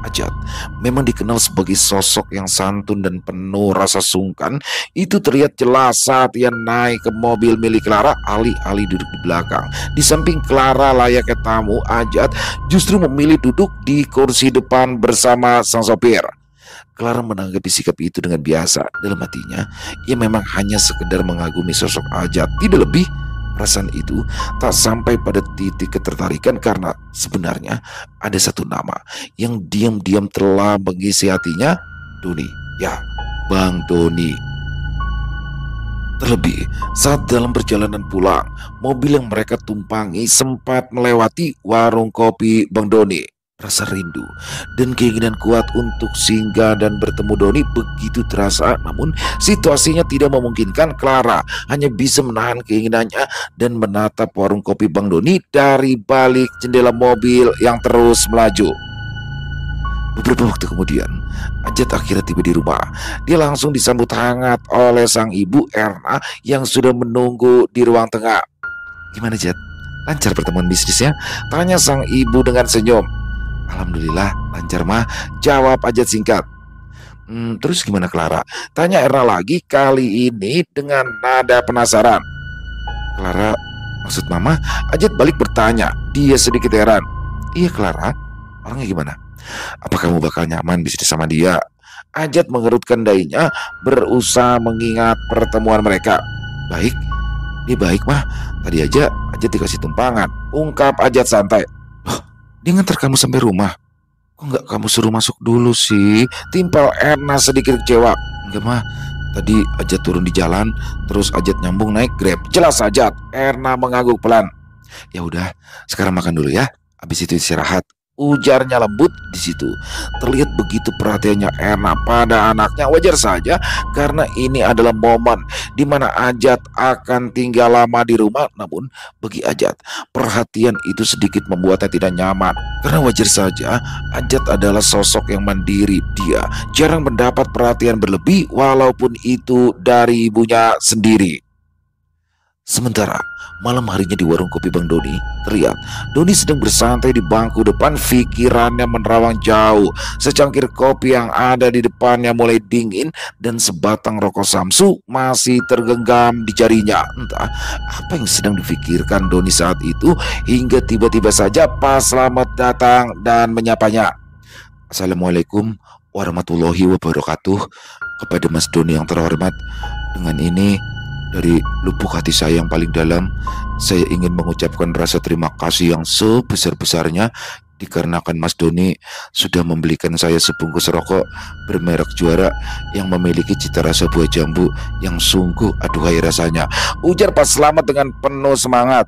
Ajat memang dikenal sebagai sosok yang santun dan penuh rasa sungkan. Itu terlihat jelas saat ia naik ke mobil milik Clara alih-alih duduk di belakang. Di samping Clara layaknya tamu, Ajat justru memilih duduk di kursi depan bersama sang sopir. Clara menanggapi sikap itu dengan biasa. Dalam hatinya, ia memang hanya sekedar mengagumi sosok Ajat, tidak lebih. Perasaan itu tak sampai pada titik ketertarikan karena sebenarnya ada satu nama yang diam-diam telah mengisi hatinya, Doni. Ya, Bang Doni. Terlebih saat dalam perjalanan pulang, mobil yang mereka tumpangi sempat melewati warung kopi Bang Doni. Rasa rindu dan keinginan kuat untuk singgah dan bertemu Doni begitu terasa, namun situasinya tidak memungkinkan. Clara hanya bisa menahan keinginannya dan menatap warung kopi Bang Doni dari balik jendela mobil yang terus melaju. Beberapa waktu kemudian, Ajat akhirnya tiba di rumah. Dia langsung disambut hangat oleh sang ibu Erna yang sudah menunggu di ruang tengah. "Gimana, Jat? Lancar pertemuan bisnisnya?" tanya sang ibu dengan senyum. "Alhamdulillah lancar, mah," jawab Ajat singkat. Terus gimana Clara?" tanya Erna lagi, kali ini dengan nada penasaran. "Clara, maksud mama?" Ajat balik bertanya. Dia sedikit heran. "Iya Clara, orangnya gimana? Apa kamu bakal nyaman bisnis sama dia?" Ajat mengerutkan dahinya, berusaha mengingat pertemuan mereka. "Baik, dia baik mah. Tadi aja Ajat dikasih tumpangan," ungkap Ajat santai. "Loh, dia nganter kamu sampai rumah? Kok nggak kamu suruh masuk dulu sih?" timpal Erna sedikit kecewa. "Enggak mah, tadi Ajat turun di jalan, terus Ajat nyambung naik Grab." "Jelas Ajat." Erna mengangguk pelan. "Ya udah, sekarang makan dulu ya. Habis itu istirahat," ujarnya lembut. Di situ terlihat begitu perhatiannya Erna pada anaknya. Wajar saja karena ini adalah momen di mana Ajat akan tinggal lama di rumah. Namun bagi Ajat, perhatian itu sedikit membuatnya tidak nyaman. Karena wajar saja, Ajat adalah sosok yang mandiri. Dia jarang mendapat perhatian berlebih walaupun itu dari ibunya sendiri. Sementara malam harinya di warung kopi Bang Doni, terlihat Doni sedang bersantai di bangku depan. Pikirannya menerawang jauh. Secangkir kopi yang ada di depannya mulai dingin dan sebatang rokok Samsu masih tergenggam di jarinya. Entah apa yang sedang difikirkan Doni saat itu hingga tiba-tiba saja Pak Slamet datang dan menyapanya. "Assalamualaikum warahmatullahi wabarakatuh. Kepada Mas Doni yang terhormat, dengan ini dari lubuk hati saya yang paling dalam, saya ingin mengucapkan rasa terima kasih yang sebesar-besarnya dikarenakan Mas Doni sudah membelikan saya sebungkus rokok bermerek Juara yang memiliki cita rasa buah jambu yang sungguh aduhai rasanya," ujar Pak Slamet dengan penuh semangat.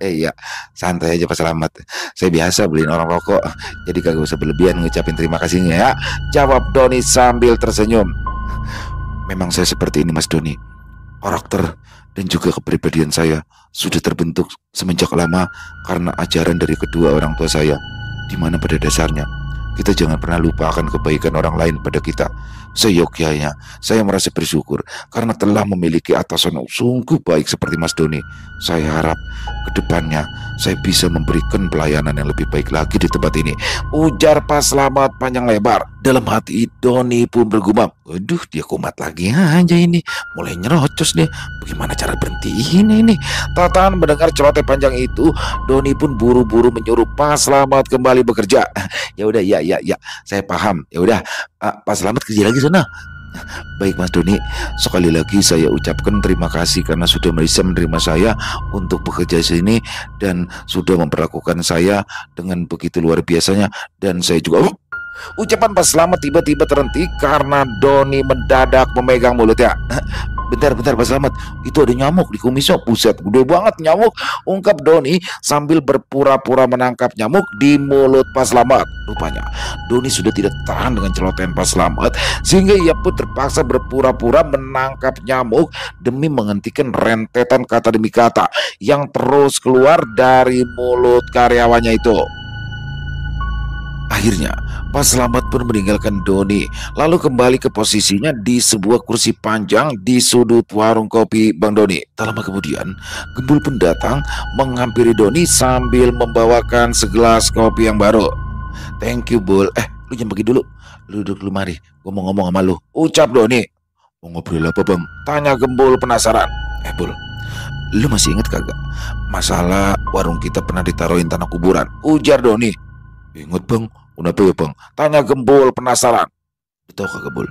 Iya, santai aja Pak Slamet. Saya biasa beliin orang rokok, jadi kagak usah berlebihan ngucapin terima kasihnya ya, jawab Doni sambil tersenyum. "Memang saya seperti ini Mas Doni. Karakter dan juga kepribadian saya sudah terbentuk semenjak lama karena ajaran dari kedua orang tua saya, di mana pada dasarnya kita jangan pernah lupakan kebaikan orang lain pada kita. Seyogyanya saya merasa bersyukur karena telah memiliki atasan yang sungguh baik seperti Mas Doni. Saya harap kedepannya saya bisa memberikan pelayanan yang lebih baik lagi di tempat ini," ujar Pak Slamet panjang lebar. Dalam hati Doni pun bergumam, "Waduh, dia kumat lagi aja ini. Mulai nyerocos nih. Bagaimana cara berhentiin ini?" Tatan mendengar celoteh panjang itu, Doni pun buru-buru menyuruh Pak Slamet kembali bekerja. "Ya udah, ya, saya paham. Ya udah, Pak Slamet kerja lagi sana." "Baik Mas Doni, sekali lagi saya ucapkan terima kasih karena sudah bisa menerima saya untuk bekerja di sini dan sudah memperlakukan saya dengan begitu luar biasanya. Dan saya juga..." Ucapan Pak Slamet tiba-tiba terhenti karena Doni mendadak memegang mulutnya. Bentar Pak Slamet, itu ada nyamuk di kumisnya. Buset, gede banget nyamuk, ungkap Doni sambil berpura-pura menangkap nyamuk di mulut Pak Slamet. Rupanya Doni sudah tidak tahan dengan celotehan Pak Slamet, sehingga ia pun terpaksa berpura-pura menangkap nyamuk demi menghentikan rentetan kata demi kata yang terus keluar dari mulut karyawannya itu. Akhirnya, Pak Slamet pun meninggalkan Doni, lalu kembali ke posisinya di sebuah kursi panjang di sudut warung kopi Bang Doni. Tak lama kemudian, Gembul pun datang menghampiri Doni sambil membawakan segelas kopi yang baru. Thank you, Bul. Lu jangan pergi dulu. Lu duduk lu mari, gua mau ngomong sama lu, ucap Doni. Mau ngobrol apa, Bang? Tanya Gembul penasaran. Bul, lu masih inget kagak masalah warung kita pernah ditaruhin tanah kuburan? Ujar Doni. Ingat, Bang. Kenapa ya, Bang? Tanya Gembul penasaran. Tahu kagak, Bul?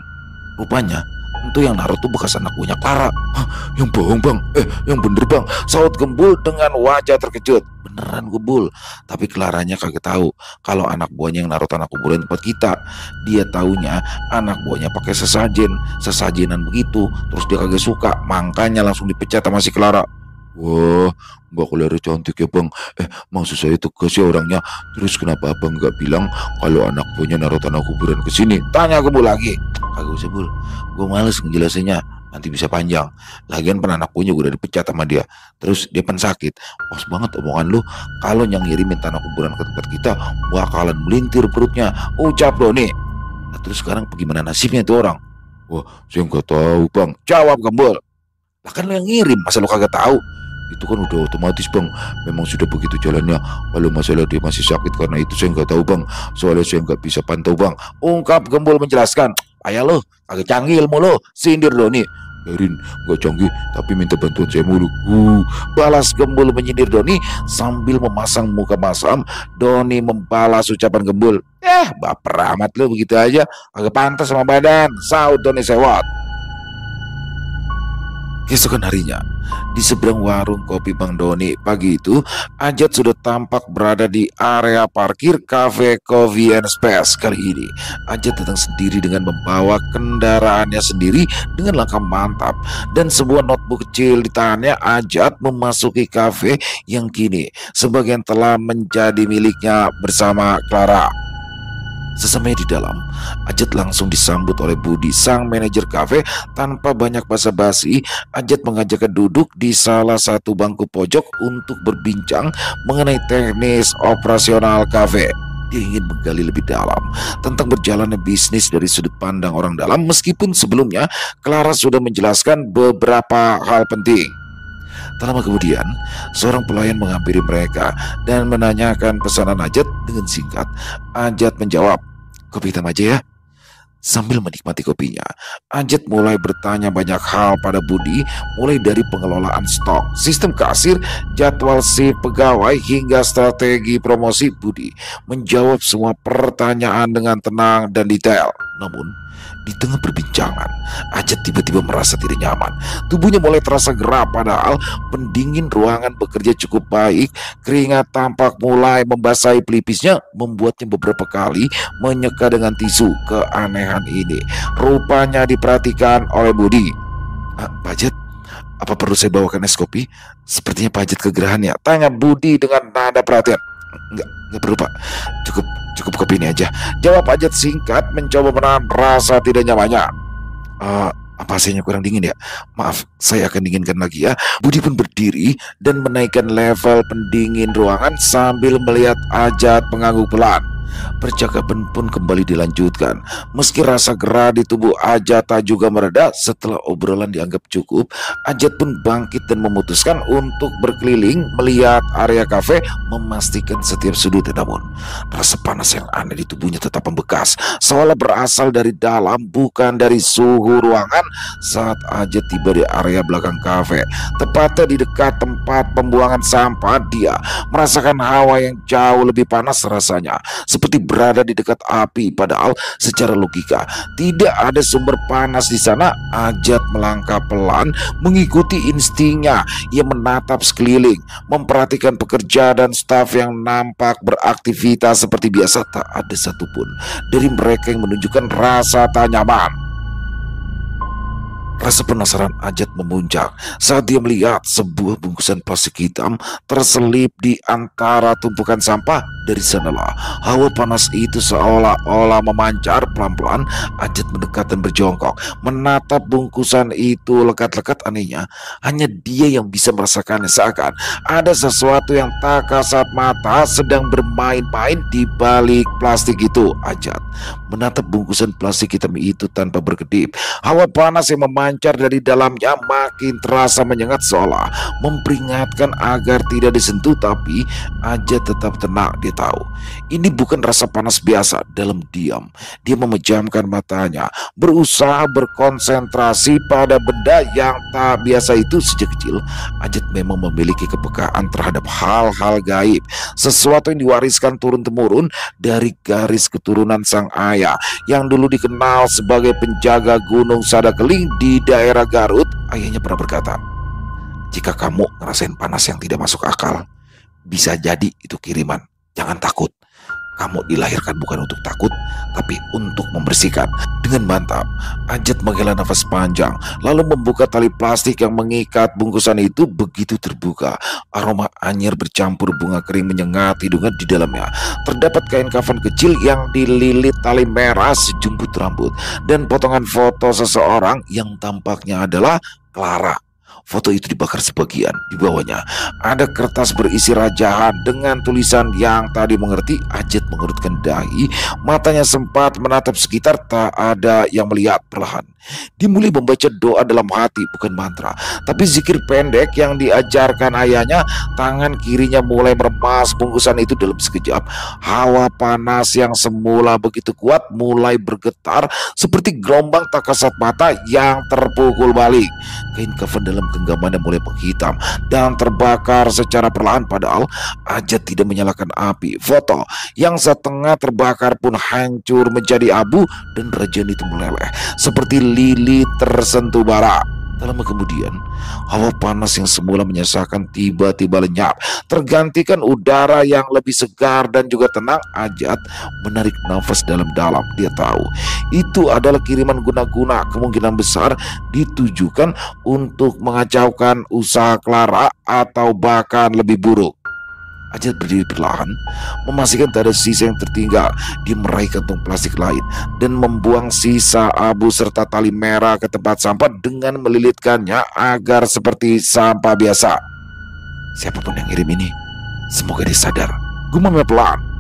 Rupanya itu yang naruh tuh bekas anak buahnya Clara. Hah, yang bohong, Bang? Yang bener, Bang, saut Gembul dengan wajah terkejut. Beneran, Gembul. Tapi Claranya kagak tahu kalau anak buahnya yang naruh tanah kuburan tempat kita. Dia taunya anak buahnya pakai sesajenan begitu, terus dia kagak suka, makanya langsung dipecat sama si Clara. Wah, Mbak Clara cantik ya, Bang. Maksud saya tegas ya orangnya. Terus kenapa Abang nggak bilang kalau anak buahnya naruh tanah kuburan ke sini? Tanya Gembul lagi. Kagak usah, Bul. Gue males ngejelasinnya, nanti bisa panjang. Lagian pernah anak buahnya gue udah dipecat sama dia. Terus dia pen sakit. Pas banget omongan lu. Kalau yang ngirimin tanah kuburan ke tempat kita bakalan melintir perutnya, ucap Doni. Nah, terus sekarang bagaimana nasibnya itu orang? Wah, saya nggak tahu, Bang, jawab Gembul. Lah kan lu yang ngirim, masa lu kagak tahu? Itu kan udah otomatis, Bang. Memang sudah begitu jalannya. Kalau masalah dia masih sakit karena itu saya nggak tahu, Bang. Soalnya saya nggak bisa pantau, Bang, ungkap Gembul menjelaskan. Ayah lo agak canggih ilmu lo, sindir Doni. Biarin, nggak canggih tapi minta bantuan saya mulu. Balas Gembul menyindir Doni sambil memasang muka masam. Doni membalas ucapan Gembul. Baper amat lo begitu aja, agak pantas sama badan, saut Doni sewot. Keesokan harinya, di seberang warung kopi Bang Doni, pagi itu Ajat sudah tampak berada di area parkir Cafe Coffee and Space. Kali ini Ajat datang sendiri dengan membawa kendaraannya sendiri dengan langkah mantap dan sebuah notebook kecil di tangannya. Ajat memasuki kafe yang kini sebagian telah menjadi miliknya bersama Clara. Sesamanya di dalam, Ajat langsung disambut oleh Budi, sang manajer kafe. Tanpa banyak basa-basi, Ajat mengajaknya duduk di salah satu bangku pojok untuk berbincang mengenai teknis operasional kafe. Dia ingin menggali lebih dalam tentang berjalannya bisnis dari sudut pandang orang dalam, meskipun sebelumnya Clara sudah menjelaskan beberapa hal penting. Tak lama kemudian, seorang pelayan menghampiri mereka dan menanyakan pesanan Ajat dengan singkat. Ajat menjawab, kopi hitam aja ya. Sambil menikmati kopinya, Ajat mulai bertanya banyak hal pada Budi, mulai dari pengelolaan stok, sistem kasir, jadwal shift pegawai, hingga strategi promosi. Budi menjawab semua pertanyaan dengan tenang dan detail. Namun, di tengah perbincangan, Ajat tiba-tiba merasa tidak nyaman. Tubuhnya mulai terasa gerah padahal pendingin ruangan bekerja cukup baik. Keringat tampak mulai membasahi pelipisnya, membuatnya beberapa kali menyeka dengan tisu. Keanehan ini rupanya diperhatikan oleh Budi. Pak Ajat, apa perlu saya bawakan es kopi? Sepertinya Pak Ajat kegerahan ya, tanya Budi dengan nada perhatian. Enggak perlu, Pak. Cukup kopi ini aja, jawab Ajat singkat, mencoba menahan rasa tidak nyamannya. Apa hasilnya kurang dingin ya? Maaf, saya akan dinginkan lagi ya. Budi pun berdiri dan menaikkan level pendingin ruangan sambil melihat Ajat mengangguk pelan. Percakapan pun kembali dilanjutkan. Meski rasa gerah di tubuh Ajat tak juga mereda, setelah obrolan dianggap cukup, Ajat pun bangkit dan memutuskan untuk berkeliling melihat area kafe, memastikan setiap sudutnya. Namun rasa panas yang aneh di tubuhnya tetap membekas, seolah berasal dari dalam, bukan dari suhu ruangan. Saat Ajat tiba di area belakang kafe, tepatnya di dekat tempat pembuangan sampah, dia merasakan hawa yang jauh lebih panas rasanya, seperti berada di dekat api. Padahal secara logika tidak ada sumber panas di sana. Ajat melangkah pelan mengikuti instingnya. Ia menatap sekeliling, memperhatikan pekerja dan staf yang nampak beraktivitas seperti biasa. Tak ada satupun dari mereka yang menunjukkan rasa tak nyaman. Rasa penasaran Ajat memuncak saat dia melihat sebuah bungkusan plastik hitam terselip di antara tumpukan sampah. Dari sanalah hawa panas itu seolah-olah memancar pelan-pelan. Ajat mendekat dan berjongkok menatap bungkusan itu lekat-lekat. Anehnya, hanya dia yang bisa merasakannya, seakan ada sesuatu yang tak kasat mata sedang bermain-main di balik plastik itu. Ajat menatap bungkusan plastik hitam itu tanpa berkedip. Hawa panas yang memancar dari dalamnya makin terasa menyengat, seolah memperingatkan agar tidak disentuh. Tapi Ajat tetap tenang. Dia tahu ini bukan rasa panas biasa. Dalam diam, dia memejamkan matanya, berusaha berkonsentrasi pada benda yang tak biasa itu. Sejak kecil, Ajat memang memiliki kepekaan terhadap hal-hal gaib, sesuatu yang diwariskan turun-temurun dari garis keturunan sang ayah yang dulu dikenal sebagai penjaga Gunung Sadakeling di daerah Garut. Ayahnya pernah berkata, "Jika kamu ngerasain panas yang tidak masuk akal, bisa jadi itu kiriman. Jangan takut. Kamu dilahirkan bukan untuk takut, tapi untuk membersihkan." Dengan mantap, Ajat menghela nafas panjang, lalu membuka tali plastik yang mengikat bungkusan itu. Begitu terbuka, aroma anyir bercampur bunga kering menyengat hidungan. Di dalamnya terdapat kain kafan kecil yang dililit tali merah, sejumput rambut, dan potongan foto seseorang yang tampaknya adalah Clara. Foto itu dibakar sebagian. Di bawahnya ada kertas berisi rajaan dengan tulisan yang tadi mengerti. Ajat mengerutkan dahi, matanya sempat menatap sekitar. Tak ada yang melihat. Perlahan dia mulai membaca doa dalam hati, bukan mantra, tapi zikir pendek yang diajarkan ayahnya. Tangan kirinya mulai meremas bungkusan itu. Dalam sekejap, hawa panas yang semula begitu kuat mulai bergetar seperti gelombang tak kasat mata yang terpukul balik. Kain kafan dalam genggamannya mulai menghitam dan terbakar secara perlahan. Padahal Ajat tidak menyalakan api. Foto yang setengah terbakar pun hancur menjadi abu, dan rajaan itu meleleh seperti lili tersentuh bara. Tak lama kemudian, hawa panas yang semula menyesakan tiba-tiba lenyap, tergantikan udara yang lebih segar dan juga tenang. Ajat menarik nafas dalam-dalam. Dia tahu itu adalah kiriman guna-guna, kemungkinan besar ditujukan untuk mengacaukan usaha Clara atau bahkan lebih buruk. Ajat berdiri perlahan, memastikan tak ada sisa yang tertinggal. Dia meraih kantung plastik lain dan membuang sisa abu serta tali merah ke tempat sampah dengan melilitkannya agar seperti sampah biasa. Siapapun yang ngirim ini, semoga dia sadar, gumamnya pelan.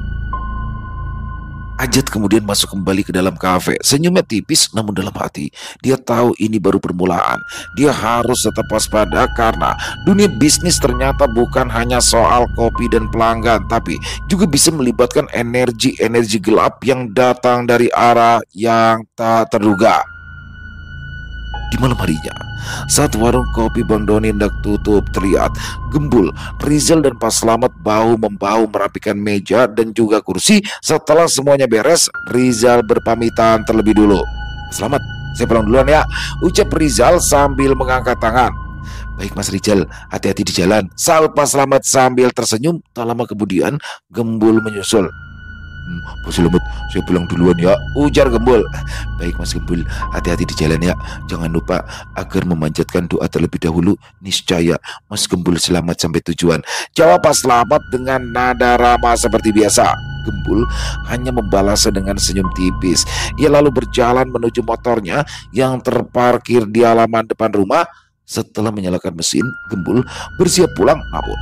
Ajat kemudian masuk kembali ke dalam kafe. Senyumnya tipis, namun dalam hati dia tahu ini baru permulaan. Dia harus tetap waspada karena dunia bisnis ternyata bukan hanya soal kopi dan pelanggan, tapi juga bisa melibatkan energi-energi gelap yang datang dari arah yang tak terduga. Di malam harinya, saat warung kopi Bang Doni hendak tutup, terlihat Gembul, Rizal, dan Pak Slamet bahu-membahu merapikan meja dan juga kursi. Setelah semuanya beres, Rizal berpamitan terlebih dulu. "Selamat, saya pulang duluan ya," ucap Rizal sambil mengangkat tangan. "Baik Mas Rizal, hati-hati di jalan," sahut Pak Slamet sambil tersenyum. Tak lama kemudian, Gembul menyusul. "Pak Slamet, saya pulang duluan ya," ujar Gembul. "Baik Mas Gembul, hati-hati di jalan ya. Jangan lupa agar memanjatkan doa terlebih dahulu. Niscaya Mas Gembul selamat sampai tujuan," jawab Pak Slamet dengan nada ramah seperti biasa. Gembul hanya membalasnya dengan senyum tipis. Ia lalu berjalan menuju motornya yang terparkir di halaman depan rumah. Setelah menyalakan mesin, Gembul bersiap pulang. Namun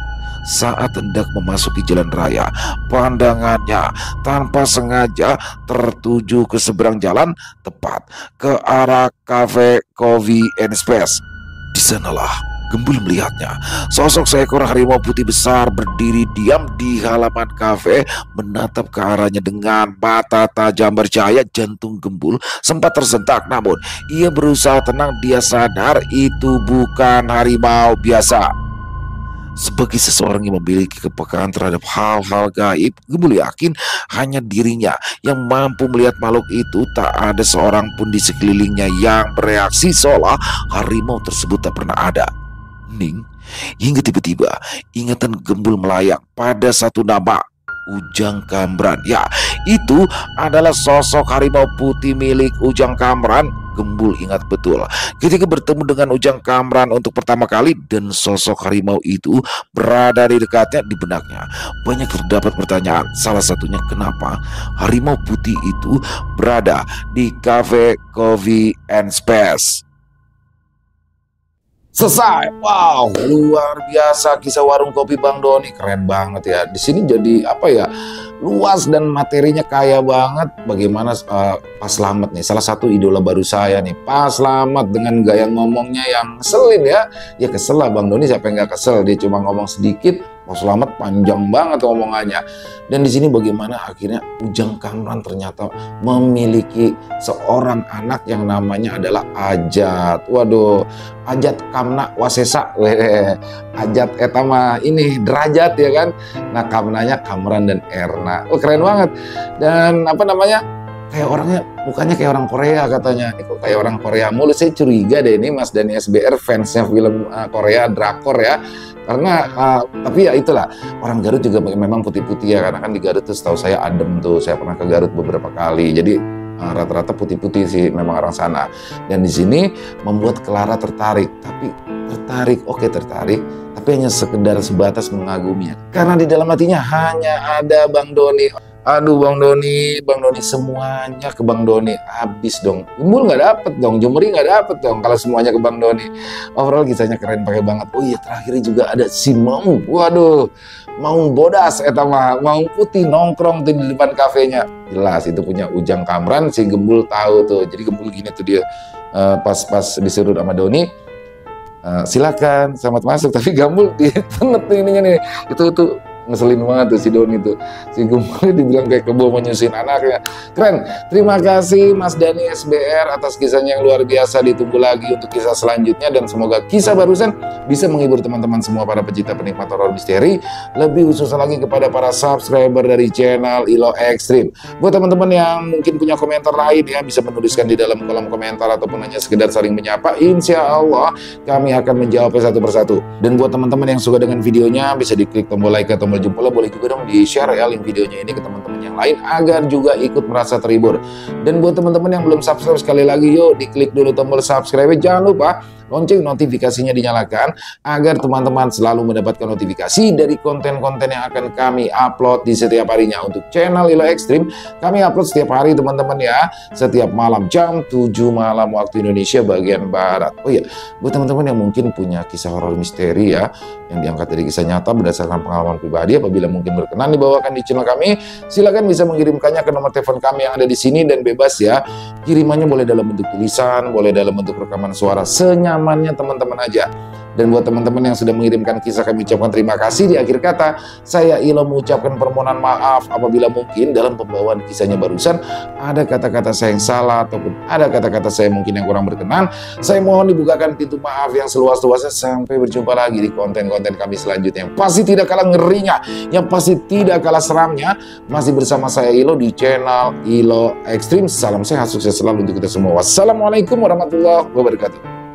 saat hendak memasuki jalan raya, pandangannya tanpa sengaja tertuju ke seberang jalan, tepat ke arah kafe Coffee and Space. Di sanalah Gembul melihatnya. Sosok seekor harimau putih besar berdiri diam di halaman kafe, menatap ke arahnya dengan mata tajam bercahaya. Jantung Gembul sempat tersentak, namun ia berusaha tenang. Dia sadar itu bukan harimau biasa. Sebagai seseorang yang memiliki kepekaan terhadap hal-hal gaib, Gembul yakin hanya dirinya yang mampu melihat makhluk itu. Tak ada seorang pun di sekelilingnya yang bereaksi, seolah harimau tersebut tak pernah ada. Hening, hingga tiba-tiba ingatan Gembul melayang pada satu nama. Ujang Kamran. Ya, itu adalah sosok harimau putih milik Ujang Kamran. Gembul ingat betul ketika bertemu dengan Ujang Kamran untuk pertama kali dan sosok harimau itu berada di dekatnya. Di benaknya banyak terdapat pertanyaan, salah satunya kenapa harimau putih itu berada di cafe Coffee and Space. Selesai. Wow, luar biasa kisah warung kopi Bang Doni, keren banget ya. Di sini jadi apa ya? Luas dan materinya kaya banget. Bagaimana Pak Slamet nih, salah satu idola baru saya nih, Pak Slamet dengan gaya ngomongnya yang ngeselin ya. Ya kesel lah Bang Doni, siapa yang nggak kesel? Dia cuma ngomong sedikit, Pak Slamet panjang banget omongannya. Dan di sini bagaimana akhirnya Ujang Kamran ternyata memiliki seorang anak yang namanya adalah Ajat. Waduh, Ajat Kamna Wasesa. Ajat etama ini derajat ya kan. Nah, Kamnanya Kamran dan Erna. Oh, keren banget. Dan apa namanya? Kayak orangnya, mukanya kayak orang Korea katanya. Kok kayak orang Korea mulu. Saya curiga deh ini Mas Dani SBR fansnya film Korea, drakor ya. Karena, tapi ya itulah, orang Garut juga memang putih-putih ya. Karena kan di Garut tuh setahu saya adem tuh. Saya pernah ke Garut beberapa kali. Jadi rata-rata putih-putih sih memang orang sana. Dan di sini membuat Clara tertarik. Tapi tertarik, oke tertarik. Tapi hanya sekedar sebatas mengaguminya. Karena di dalam hatinya hanya ada Bang Doni. Aduh Bang Doni semuanya ke Bang Doni, habis dong. Gembul nggak dapet dong, Jumri nggak dapet dong kalau semuanya ke Bang Doni. Overall kisahnya keren pakai banget. Oh iya, terakhir juga ada si Maung. Waduh, Maung bodas etama, Maung putih nongkrong tuh di depan kafenya. Jelas itu punya Ujang Kamran, si Gembul tahu tuh. Jadi Gembul gini tuh dia pas disuruh sama Doni. Silakan selamat masuk, tapi Gembul ditenet tuh ininya nih. Itu ngeselin banget tuh si Doni tuh. Si Gembul dibilang kayak kebo menyusuin anaknya. Keren. Terima kasih Mas Dani SBR atas kisahnya yang luar biasa. Ditunggu lagi untuk kisah selanjutnya. Dan semoga kisah barusan bisa menghibur teman-teman semua para pecinta penikmat horor misteri. Lebih khusus lagi kepada para subscriber dari channel Ilo Extreme. Buat teman-teman yang mungkin punya komentar lain ya, bisa menuliskan di dalam kolom komentar ataupun hanya sekedar saling menyapa. Insya Allah kami akan menjawabnya satu persatu. Dan buat teman-teman yang suka dengan videonya, bisa diklik tombol like atau tombol jempol, boleh juga dong di-share ya link videonya ini ke teman-teman yang lain agar juga ikut merasa terhibur. Dan buat teman-teman yang belum subscribe, sekali lagi yuk diklik dulu tombol subscribe. Jangan lupa lonceng notifikasinya dinyalakan agar teman-teman selalu mendapatkan notifikasi dari konten-konten yang akan kami upload di setiap harinya. Untuk channel Ilo Extreme kami upload setiap hari teman-teman ya, setiap malam jam 7 malam waktu Indonesia bagian Barat. Oh iya, buat teman-teman yang mungkin punya kisah horor misteri ya, yang diangkat dari kisah nyata berdasarkan pengalaman pribadi, apabila mungkin berkenan dibawakan di channel kami, silakan bisa mengirimkannya ke nomor telepon kami yang ada di sini, dan bebas ya. Kirimannya boleh dalam bentuk tulisan, boleh dalam bentuk rekaman suara, senyamannya teman-teman aja. Dan buat teman-teman yang sudah mengirimkan kisah, kami ucapkan terima kasih. Di akhir kata, saya Ilo mengucapkan permohonan maaf apabila mungkin dalam pembawaan kisahnya barusan ada kata-kata saya yang salah ataupun ada kata-kata saya mungkin yang kurang berkenan. Saya mohon dibukakan pintu maaf yang seluas-luasnya. Sampai berjumpa lagi di konten-konten kami selanjutnya yang pasti tidak kalah ngerinya, yang pasti tidak kalah seramnya. Masih bersama saya Ilo di channel Ilo Extreme. Salam sehat, sukses selalu untuk kita semua. Wassalamualaikum warahmatullahi wabarakatuh.